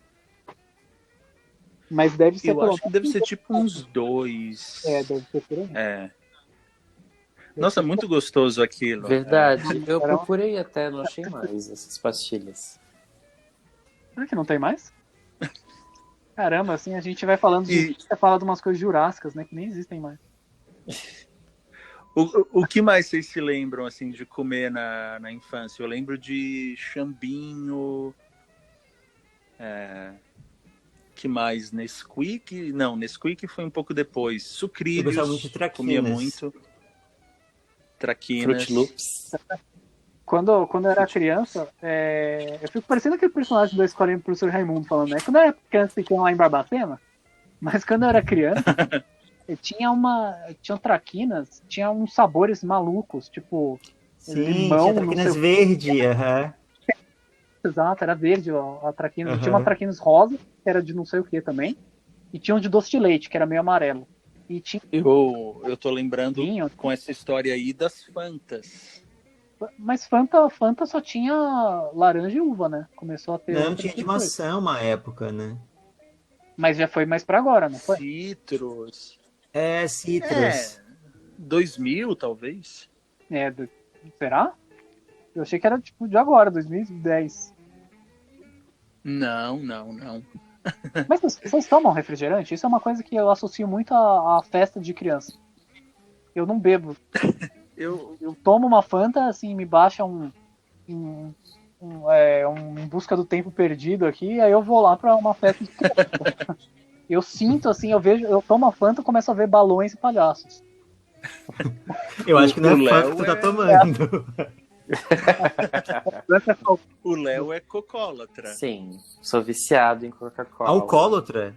Mas deve ser Eu pelo acho que deve ser tipo uns 2. deve ser por aí. É. Nossa, muito gostoso aquilo. Verdade. Eu Era- procurei até, não achei mais essas pastilhas. Será que não tem mais? Caramba, assim, a gente vai falando E- você fala de umas coisas jurássicas, né, que nem existem mais. O que mais vocês se lembram assim de comer na infância? Eu lembro de chambinho. Que mais? Nesquik? Não, Nesquik foi um pouco depois. Eu Sucrilhos. gostava muito de Comia traquinas. muito. Traquinas. Fruit Loops. Quando eu era criança, eu fico parecendo aquele personagem da escolinha do professor Raimundo falando, né? Quando eu era criança, fiquei lá em Barbacena, mas quando eu era criança, tinha traquinas, tinha uns sabores malucos, tipo, Sim, limão, tinha não traquinas sei verde, aham. exato, era verde ó, a traquinas. Aham. Tinha uma traquinas rosa, que era de não sei o que também, e tinha um de doce de leite, que era meio amarelo. E tinha Eu tô lembrando vinho, com essa história aí das Fantas. mas Fanta só tinha laranja e uva, né? Começou a ter Não, outras tinha de depois. maçã uma época, né? Mas já foi mais pra agora, não foi? Citrus. É, Citrus. 2000, talvez. Será? Eu achei que era tipo de agora, 2010. Não. Mas vocês tomam refrigerante? Isso é uma coisa que eu associo muito à festa de criança. Eu não bebo. Eu Eu tomo uma Fanta, assim, me baixa um Em Busca do Tempo Perdido aqui, aí eu vou lá pra uma festa de criança. Eu sinto, assim, eu tomo a Fanta e começo a ver balões e palhaços. Eu acho que não o é fã Léo que tu tá é- tomando. O Léo é cocólatra. Sim, sou viciado em Coca-Cola. Alcoólatra?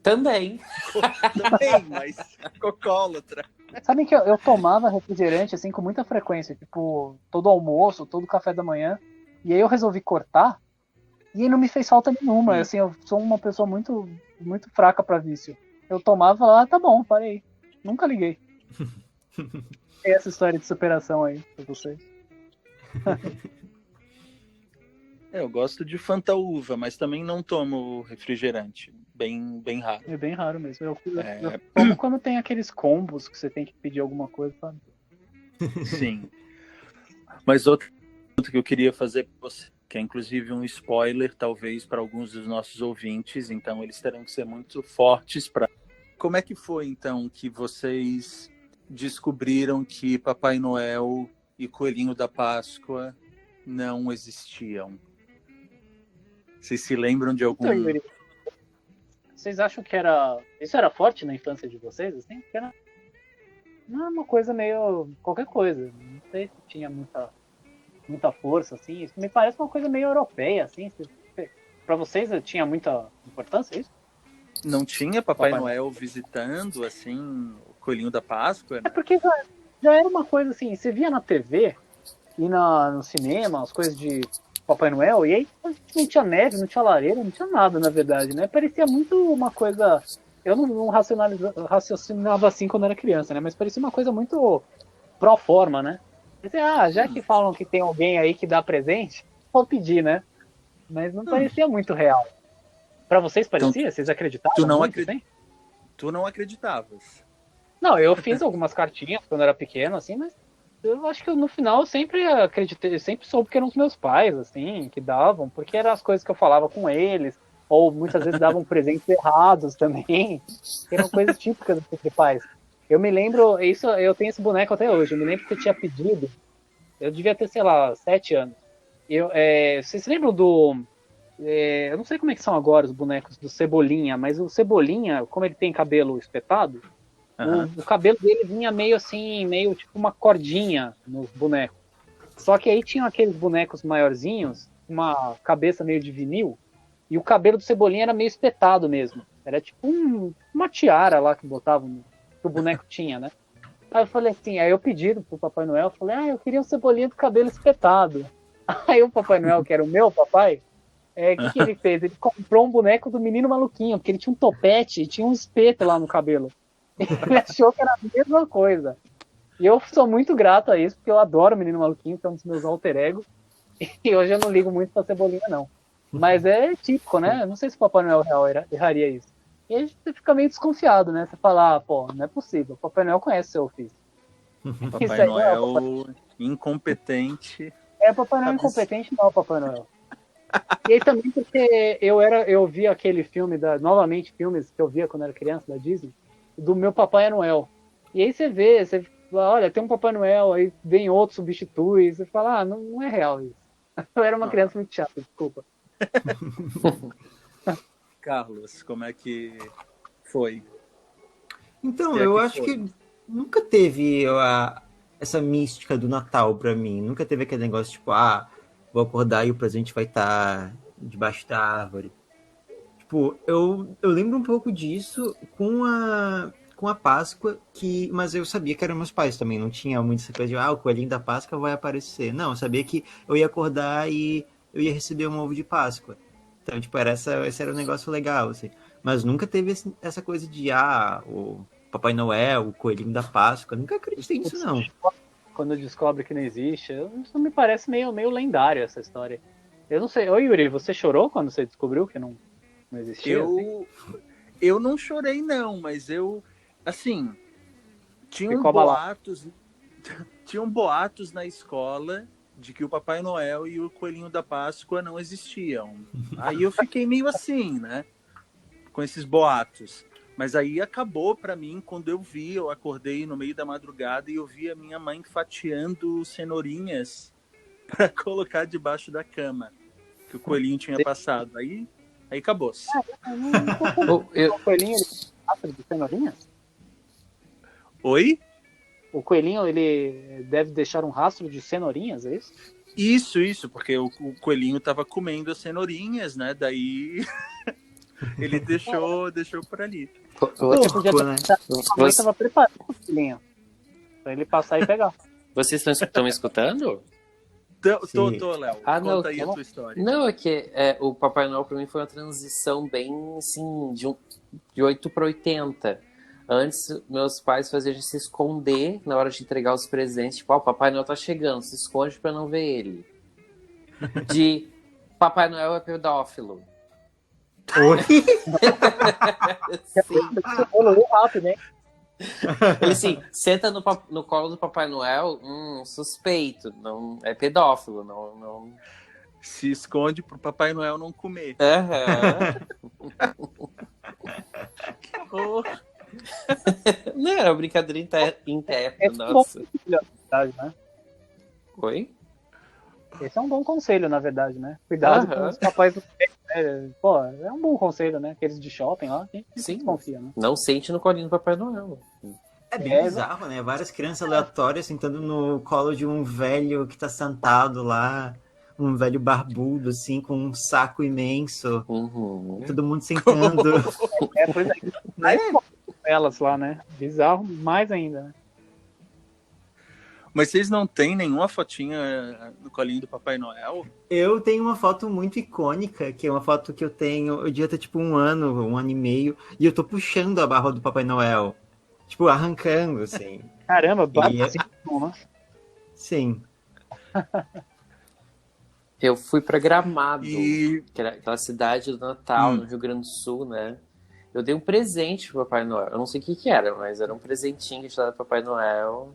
Também. Também, mas cocólatra. Sabem que eu tomava refrigerante, assim, com muita frequência, tipo, todo almoço, todo café da manhã, e aí eu resolvi cortar, e aí não me fez falta nenhuma, assim, eu sou uma pessoa muito, muito fraca pra vício. Eu tomava lá, tá bom, parei. Nunca liguei. É essa história de superação aí, pra vocês. Eu gosto de Fanta Uva, mas também não tomo refrigerante. Bem raro. É bem raro mesmo. Eu É. tomo quando tem aqueles combos que você tem que pedir alguma coisa, sabe? Sim. Mas outra pergunta que eu queria fazer para você, que é inclusive um spoiler, talvez, para alguns dos nossos ouvintes, então eles terão que ser muito fortes para. Como é que foi, então, que vocês descobriram que Papai Noel e Coelhinho da Páscoa não existiam? Vocês se lembram de algum. Então, Yuri, vocês acham que isso era forte na infância de vocês? Assim? Porque não é uma coisa meio qualquer coisa. Não sei se tinha muita força, assim. Isso me parece uma coisa meio europeia, assim. Pra vocês tinha muita importância isso? Não tinha Papai Papai Noel visitando, assim, o Coelhinho da Páscoa, É né? porque já era uma coisa assim, você via na TV e no cinema, as coisas de Papai Noel, e aí não tinha neve, não tinha lareira, não tinha nada, na verdade, né? Parecia muito uma coisa. Eu não raciocinava assim quando era criança, né? Mas parecia uma coisa muito pro forma, né? Já que falam que tem alguém aí que dá presente, vou pedir, né? Mas não parecia muito real. Pra vocês parecia? Vocês acreditavam? tu não muito, acredita- assim? Tu não acreditavas. Não, eu fiz algumas cartinhas quando era pequeno, assim, mas eu acho que no final eu sempre acreditei, eu sempre soube que eram os meus pais, assim, que davam, porque eram as coisas que eu falava com eles. ou muitas vezes davam presentes errados também, que eram coisas típicas dos pais. Eu me lembro, eu tenho esse boneco até hoje, eu me lembro que eu tinha pedido, eu devia ter, sei lá, 7 anos. Vocês se lembram eu não sei como é que são agora os bonecos do Cebolinha, mas o Cebolinha, como ele tem cabelo espetado, o cabelo dele vinha meio assim, meio tipo uma cordinha nos bonecos. Só que aí tinham aqueles bonecos maiorzinhos, uma cabeça meio de vinil, e o cabelo do Cebolinha era meio espetado mesmo. Era tipo uma tiara lá que botavam, que o boneco tinha, né? Aí eu falei assim, aí eu pedi pro Papai Noel, eu falei, eu queria um Cebolinha do cabelo espetado. Aí o Papai Noel, que era o meu papai, que ele fez? Ele comprou um boneco do Menino Maluquinho, porque ele tinha um topete e tinha um espeto lá no cabelo. Ele achou que era a mesma coisa. E eu sou muito grato a isso, porque eu adoro o Menino Maluquinho, que é um dos meus alter egos. E hoje eu não ligo muito pra Cebolinha, não. Mas é típico, né? Eu não sei se o Papai Noel real erraria isso. E aí você fica meio desconfiado, né? Você fala, pô, não é possível. O Papai Noel conhece seu ofício. Papai Noel incompetente. Papai Noel incompetente, não, Papai Noel. E aí também porque eu vi aquele filme, novamente filmes que eu via quando era criança, da Disney, do meu Papai Noel. E aí você fala, olha, tem um Papai Noel, aí vem outro, substitui, você fala, não é real isso. Eu era uma criança muito chata, desculpa. Carlos, como é que foi? Então, eu acho que nunca teve essa mística do Natal pra mim. Nunca teve aquele negócio tipo, vou acordar e o presente vai estar debaixo da árvore. Tipo, eu lembro um pouco disso com a Páscoa, mas eu sabia que eram meus pais também. Não tinha muito essa coisa de, o coelhinho da Páscoa vai aparecer. Não, eu sabia que eu ia acordar e eu ia receber um ovo de Páscoa. Então, tipo, esse era um negócio legal, assim. Mas nunca teve essa coisa de, o Papai Noel, o coelhinho da Páscoa. Nunca acreditei nisso, não. Quando descobre que não existe, isso me parece meio lendário, essa história. Eu não sei. Ô, Yuri, você chorou quando você descobriu que não existia? Eu não chorei, não, mas assim, tinham boatos na escola de que o Papai Noel e o Coelhinho da Páscoa não existiam. Aí eu fiquei meio assim, né? Com esses boatos. Mas aí acabou para mim quando eu acordei no meio da madrugada e eu vi a minha mãe fatiando cenourinhas para colocar debaixo da cama que o coelhinho tinha passado. Aí acabou-se. O coelhinho, ele passa de cenourinhas? Oi? O coelhinho, ele deve deixar um rastro de cenourinhas, é isso? Isso, porque o coelhinho estava comendo as cenourinhas, né? Daí ele deixou por ali. Você podia ter estava preparado o coelhinho para ele passar e pegar. Vocês estão me escutando? Tô, Léo. Conta aí a tua história. Não, é que o Papai Noel para mim foi uma transição bem, assim, de 8 para 80. Antes, meus pais faziam a gente se esconder na hora de entregar os presentes. Tipo, o Papai Noel tá chegando, se esconde pra não ver ele. De Papai Noel é pedófilo. Oi? Rápido, hein? Ele assim, senta no colo do Papai Noel, suspeito, não é pedófilo, não. Se esconde pro Papai Noel não comer. Que horror. Não, era uma brincadeira interna, nossa. Na verdade, né? Oi? Esse é um bom conselho, na verdade, né? Cuidado com os papais do né? Pô, é um bom conselho, né? Aqueles de shopping lá, a gente confia, né? Não sente no colinho do Papai Noel. É bem bizarro, né? Várias crianças aleatórias sentando no colo de um velho que tá sentado lá, um velho barbudo, assim, com um saco imenso. Todo mundo sentando. Pois é. Elas lá, né? Bizarro mais ainda, né? Mas vocês não têm nenhuma fotinha no colinho do Papai Noel? Eu tenho uma foto muito icônica, que é uma foto que eu tenho, eu devia ter tipo um ano e meio, e eu tô puxando a barra do Papai Noel. Tipo, arrancando, assim. Caramba, básico, né? Sim. Eu fui pra Gramado, que era aquela cidade do Natal, no Rio Grande do Sul, né? Eu dei um presente pro Papai Noel. Eu não sei o que era, mas era um presentinho que a gente dava pro Papai Noel.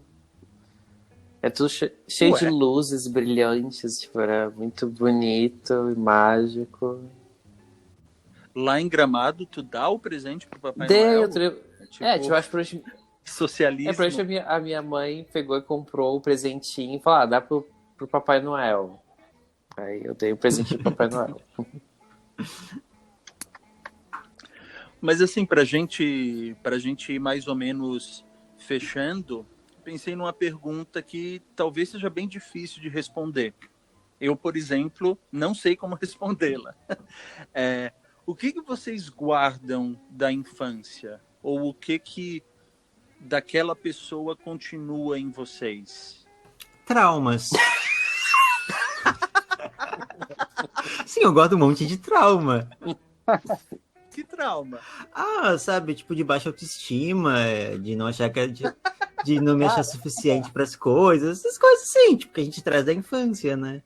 É tudo cheio de luzes brilhantes, tipo, era muito bonito e mágico. Lá em Gramado, tu dá o presente pro Papai Dei, Noel? eu tre- Tipo, tipo, acho que socialismo. por hoje a minha mãe pegou e comprou o presentinho e falou, dá pro Papai Noel. Aí eu dei o presentinho pro Papai Noel. Mas assim, pra gente ir mais ou menos fechando, pensei numa pergunta que talvez seja bem difícil de responder. Eu, por exemplo, não sei como respondê-la. O que vocês guardam da infância? Ou o que daquela pessoa continua em vocês? Traumas. Sim, eu guardo um monte de trauma. Que trauma? Sabe, tipo, de baixa autoestima, de não achar de não me achar suficiente pras coisas, essas coisas assim, tipo, que a gente traz da infância, né?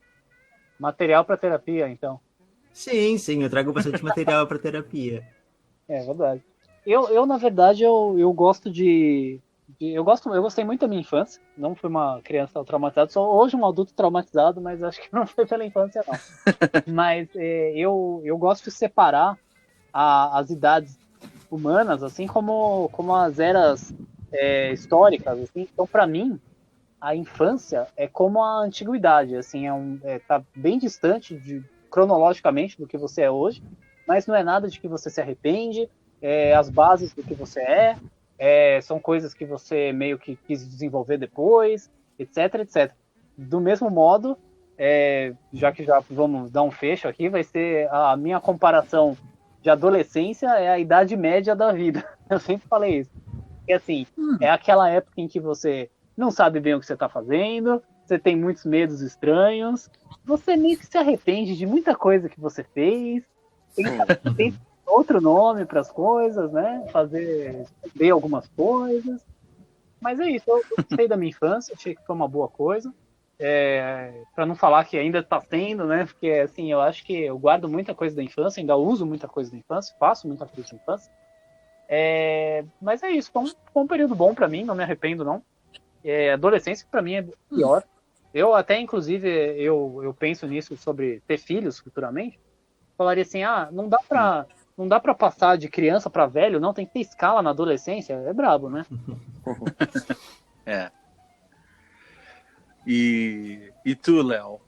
Material para terapia, então. Sim, eu trago bastante material pra terapia. É verdade. Na verdade, eu gosto eu gostei muito da minha infância. Não fui uma criança traumatizada, sou hoje um adulto traumatizado, mas acho que não foi pela infância, não. Mas eu gosto de separar as idades humanas, assim como as eras históricas, assim. Então, para mim, a infância é como a antiguidade, assim, tá bem distante cronologicamente do que você é hoje, mas não é nada de que você se arrepende, as bases do que você são coisas que você meio que quis desenvolver depois, etc, etc. Do mesmo modo, já vamos dar um fecho aqui, vai ser a minha comparação de adolescência é a idade média da vida. Eu sempre falei isso. Porque assim, é aquela época em que você não sabe bem o que você está fazendo, você tem muitos medos estranhos, você meio que se arrepende de muita coisa que você fez, tem outro nome para as coisas, né? Ver algumas coisas. Mas é isso, eu gostei da minha infância, achei que foi uma boa coisa. Para não falar que ainda está sendo, né? Porque assim, eu acho que eu guardo muita coisa da infância, ainda uso muita coisa da infância, faço muita coisa da infância. Mas é isso, foi um período bom para mim, não me arrependo não. Adolescência para mim é pior. Eu até, inclusive, eu penso nisso sobre ter filhos futuramente. Falaria assim, não dá para passar de criança para velho, não, tem que ter escala na adolescência, é brabo, né? E tu, Léo?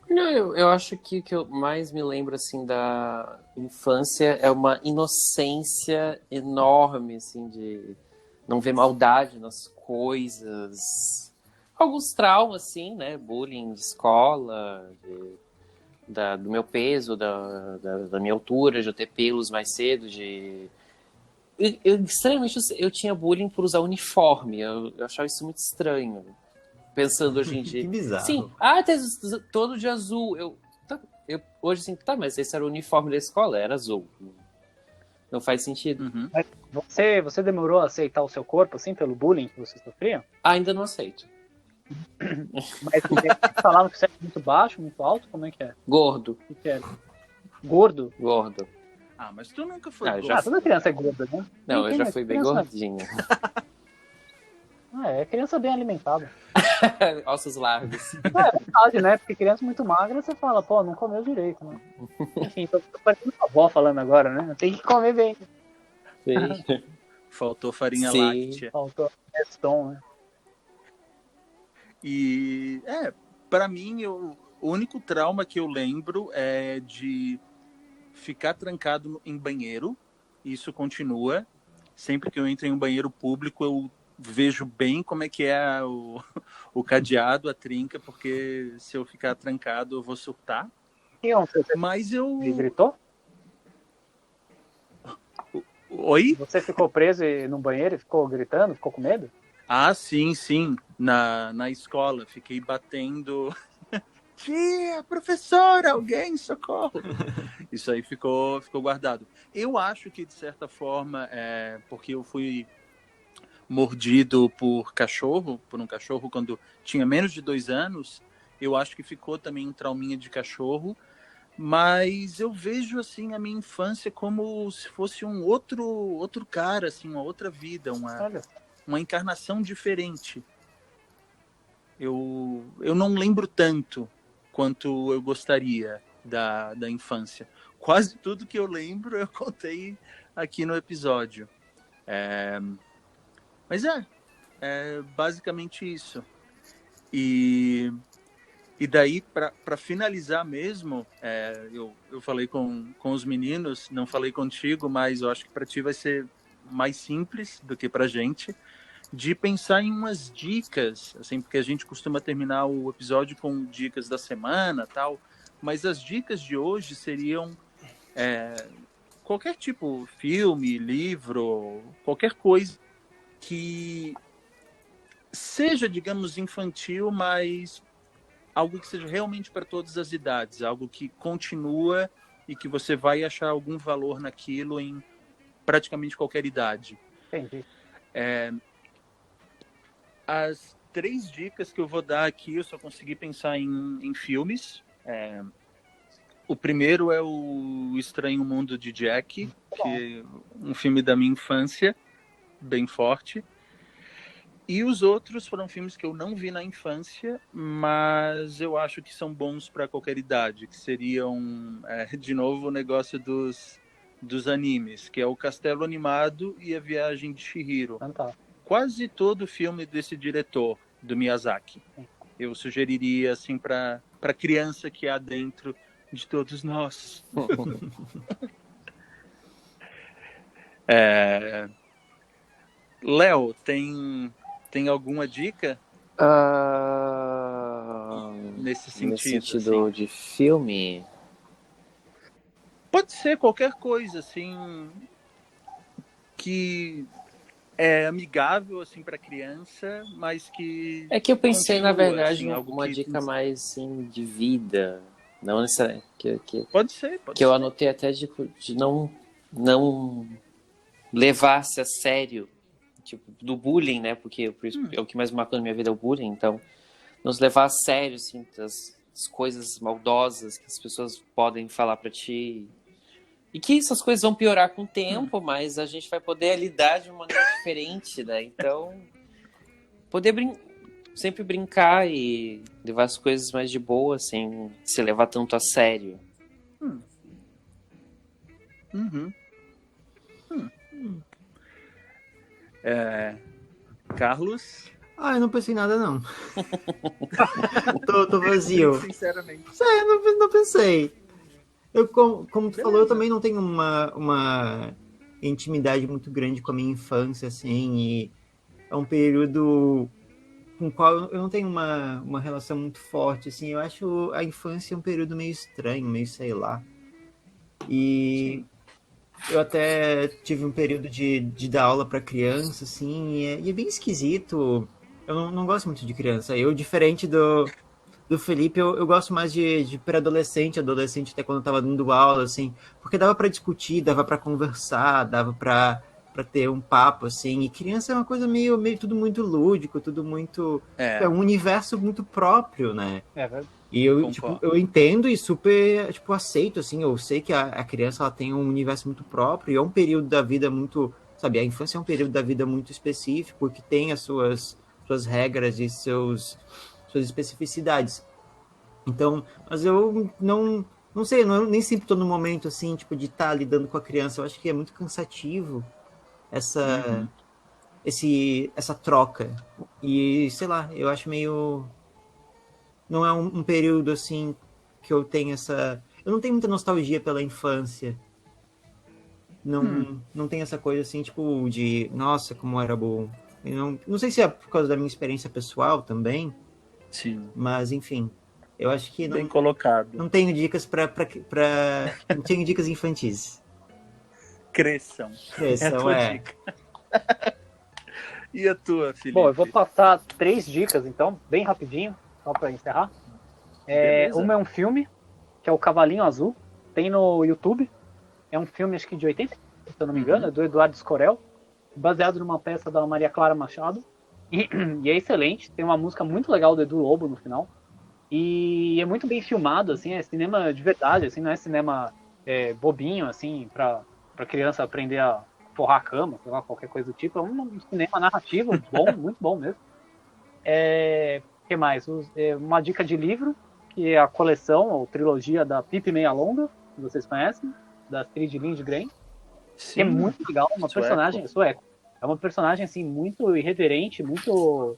Não, eu acho que o que eu mais me lembro, assim, da infância é uma inocência enorme, assim, de não ver maldade nas coisas. Alguns traumas, assim, né? Bullying de escola, do meu peso, da minha altura, de eu ter pelos mais cedo, Estranhamente, eu tinha bullying por usar uniforme. Eu achava isso muito estranho. Pensando hoje em dia. Que bizarro. Sim, todo de azul. Hoje, assim, mas esse era o uniforme da escola, era azul. Não faz sentido. Uhum. Mas você demorou a aceitar o seu corpo, assim, pelo bullying que você sofria? Ainda não aceito. Mas você falava que você era muito baixo, muito alto? Como é que é? Gordo. O que era? Gordo? Gordo. Mas tu nunca foi gordo. Toda criança é gorda, né? Não, eu já fui bem gordinho. É criança bem alimentada. Ossos largos. É verdade, né? Porque criança muito magra, você fala, pô, não comeu direito, né? Enfim, tô parecendo uma avó falando agora, né? Tem que comer bem. Sim. Faltou farinha Sim. láctea. Faltou Neston, né? E, para mim, o único trauma que eu lembro é de ficar trancado em banheiro. Isso continua. Sempre que eu entro em um banheiro público, eu vejo bem como é que é o cadeado, a trinca, porque se eu ficar trancado, eu vou surtar. E ontem você Mas eu... gritou? Oi? Você ficou preso no banheiro e ficou gritando? Ficou com medo? Sim. Na escola. Fiquei batendo... Tia, professora, alguém, socorro! Isso aí ficou guardado. Eu acho que, de certa forma, porque eu fui mordido por um cachorro, quando tinha menos de 2 anos, eu acho que ficou também um trauminha de cachorro, mas eu vejo, assim, a minha infância como se fosse um outro cara, assim, uma outra vida, uma encarnação diferente. Eu não lembro tanto quanto eu gostaria da infância. quase tudo que eu lembro eu contei aqui no episódio. Mas é basicamente isso. E daí, para finalizar mesmo, eu falei com os meninos, não falei contigo, mas eu acho que para ti vai ser mais simples do que para gente, de pensar em umas dicas, assim, porque a gente costuma terminar o episódio com dicas da semana, tal, mas as dicas de hoje seriam qualquer tipo, filme, livro, qualquer coisa que seja, digamos, infantil, mas algo que seja realmente para todas as idades, algo que continua e que você vai achar algum valor naquilo em praticamente qualquer idade. Entendi. As 3 dicas que eu vou dar aqui, eu só consegui pensar em filmes. O primeiro é o Estranho Mundo de Jack, que é um filme da minha infância, bem forte. E os outros foram filmes que eu não vi na infância, mas eu acho que são bons para qualquer idade, que seriam, de novo, o negócio dos animes, que é o Castelo Animado e a Viagem de Chihiro. Fantástico. Quase todo filme desse diretor, do Miyazaki. Eu sugeriria, assim, para criança que há dentro de todos nós. Léo, tem alguma dica nesse sentido? Nesse sentido assim? de filme? Pode ser qualquer coisa, assim, que é amigável, assim, para criança, mas que... É que eu pensei, na continua, verdade, assim, em algo uma que... dica mais, assim, de vida. Não necessariamente... Pode ser. Que eu anotei até de não levar-se a sério, tipo, do bullying, né? Porque é o que mais marcou na minha vida, é o bullying. Então, nos levar a sério, assim, das coisas maldosas que as pessoas podem falar pra ti. E que essas coisas vão piorar com o tempo, mas a gente vai poder lidar de uma maneira diferente, né? Então, poder sempre brincar e levar as coisas mais de boa, sem se levar tanto a sério. Carlos? Eu não pensei em nada, não. tô vazio. Sinceramente. Não pensei. Como tu Beleza. falou, eu também não tenho uma intimidade muito grande com a minha infância, assim, e é um período com o qual eu não tenho uma relação muito forte, assim. Eu acho a infância um período meio estranho, meio sei lá. E eu até tive um período de dar aula para criança, assim, e é bem esquisito. Eu não gosto muito de criança. Eu, diferente do Felipe, eu gosto mais de pré-adolescente, adolescente, até quando eu tava dando aula, assim, porque dava para discutir, dava para conversar, dava para ter um papo, assim, e criança é uma coisa meio tudo muito lúdico, tudo muito... É um universo muito próprio, né? É verdade. E eu entendo e super, aceito, assim, eu sei que a criança, ela tem um universo muito próprio e é um período da vida muito, sabe, a infância é um período da vida muito específico, que tem as suas regras e suas especificidades. Então, mas eu não sei, nem sempre estou no momento, assim, tipo, de estar lidando com a criança, eu acho que é muito cansativo essa troca. E, sei lá, eu acho meio... Não é um período, assim, que eu tenho essa... Eu não tenho muita nostalgia pela infância. Não tem essa coisa, assim, tipo, de... Nossa, como era bom. Eu não sei se é por causa da minha experiência pessoal também. Sim. Mas, enfim, eu acho que Bem colocado. Não tenho dicas não tenho dicas infantis. Cresçam. É a tua dica. E a tua, Felipe? Bom, eu vou passar 3 dicas, então, bem rapidinho, só para encerrar. Uma é um filme, que é o Cavalinho Azul, tem no YouTube. É um filme, acho que de 80, se eu não me engano, é do Eduardo Scorel, baseado numa peça da Maria Clara Machado. E é excelente, tem uma música muito legal do Edu Lobo no final. E é muito bem filmado, assim, é cinema de verdade, assim, não é cinema bobinho, assim, pra criança aprender a forrar a cama, sei lá, qualquer coisa do tipo. É um cinema narrativo bom, muito bom mesmo. O que mais? Uma dica de livro, que é a coleção, ou trilogia da Pipe Meia Longa, que vocês conhecem, da Astrid Lindgren, Sim, que é muito legal, uma Sueco. personagem sueco. É uma personagem assim muito irreverente, muito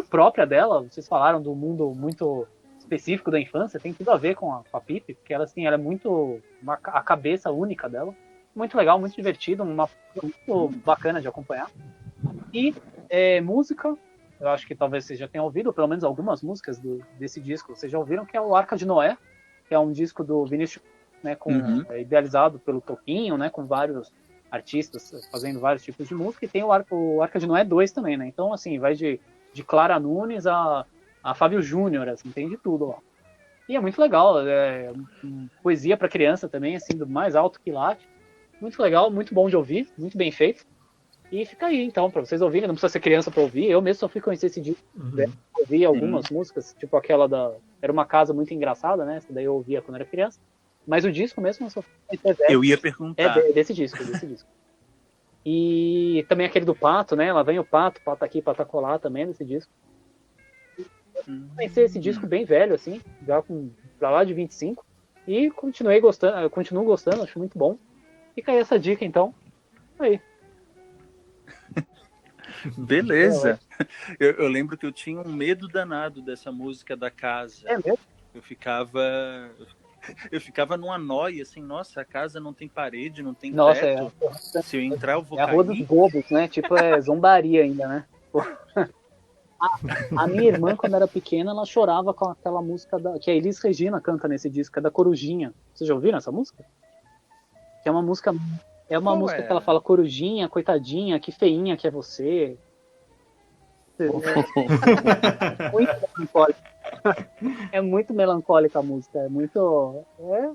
própria dela. Vocês falaram do mundo muito específico da infância, tem tudo a ver com a Pippi, porque ela assim, ela é muito a cabeça única dela. Muito legal, muito divertido, muito bacana de acompanhar. E música, eu acho que talvez vocês já tenham ouvido, pelo menos algumas músicas desse disco, vocês já ouviram, que é o Arca de Noé, que é um disco do Vinícius, né, idealizado pelo Toquinho, né, com vários artistas fazendo vários tipos de música, e tem o Arca de Noé 2 também, né? Então, assim, vai de Clara Nunes a Fábio Júnior, assim, tem de tudo lá. E é muito legal, poesia para criança também, assim, do mais alto que late. Muito legal, muito bom de ouvir, muito bem feito. E fica aí, então, para vocês ouvirem, não precisa ser criança para ouvir. Eu mesmo só fui conhecer esse disco, ouvi algumas músicas, tipo aquela Era uma Casa Muito Engraçada, né? Essa daí eu ouvia quando era criança. Mas o disco mesmo eu só fui conhecer. Eu ia perguntar. Desse disco. E também aquele do Pato, né? Lá vem o Pato aqui, Pato acolá também, desse disco. Conheci esse disco bem velho, assim, já pra lá de 25. E continuo gostando, acho muito bom. Fica aí essa dica, então. Aí. Beleza. Eu lembro que eu tinha um medo danado dessa música da casa. É mesmo? Eu ficava numa noia, assim, nossa, a casa não tem parede, não tem teto. Se eu entrar, eu vou cair. É a rua dos bobos, né? Tipo, zombaria ainda, né? A minha irmã, quando era pequena, ela chorava com aquela música que a Elis Regina canta nesse disco, é da Corujinha. Vocês já ouviram essa música? Que é uma música... É uma música que ela fala, Corujinha, coitadinha, que feinha que é você. Muito melancólica. É muito melancólica a música.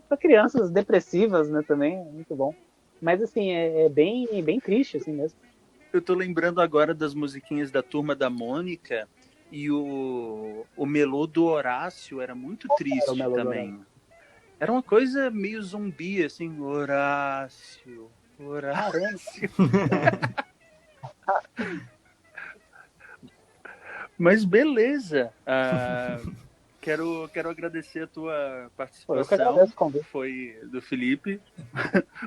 Para crianças depressivas, né, também. É muito bom. Mas, assim, é bem, bem triste, assim mesmo. Eu tô lembrando agora das musiquinhas da Turma da Mônica e o melô do Horácio era muito triste também. Era uma coisa meio zumbi, assim, Horácio. Mas beleza. Quero agradecer a tua participação. Eu que agradeço o convite. Foi do Felipe.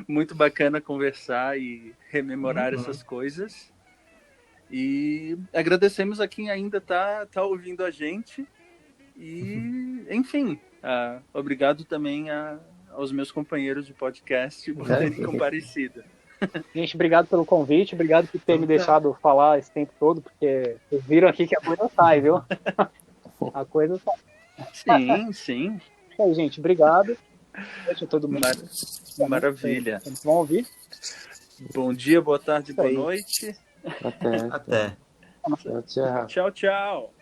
Muito bacana conversar e rememorar essas coisas. E agradecemos a quem ainda tá ouvindo a gente. E, enfim, obrigado também aos meus companheiros de podcast por terem comparecido. Gente, obrigado pelo convite, obrigado por ter me deixado falar esse tempo todo, porque vocês viram aqui que a coisa sai, viu? A coisa sai. Sim. É aí, gente, obrigado. Deixa todo mundo. Maravilha. Vamos ouvir. Bom dia, boa tarde, boa noite. Até. Até. Tchau. Tchau.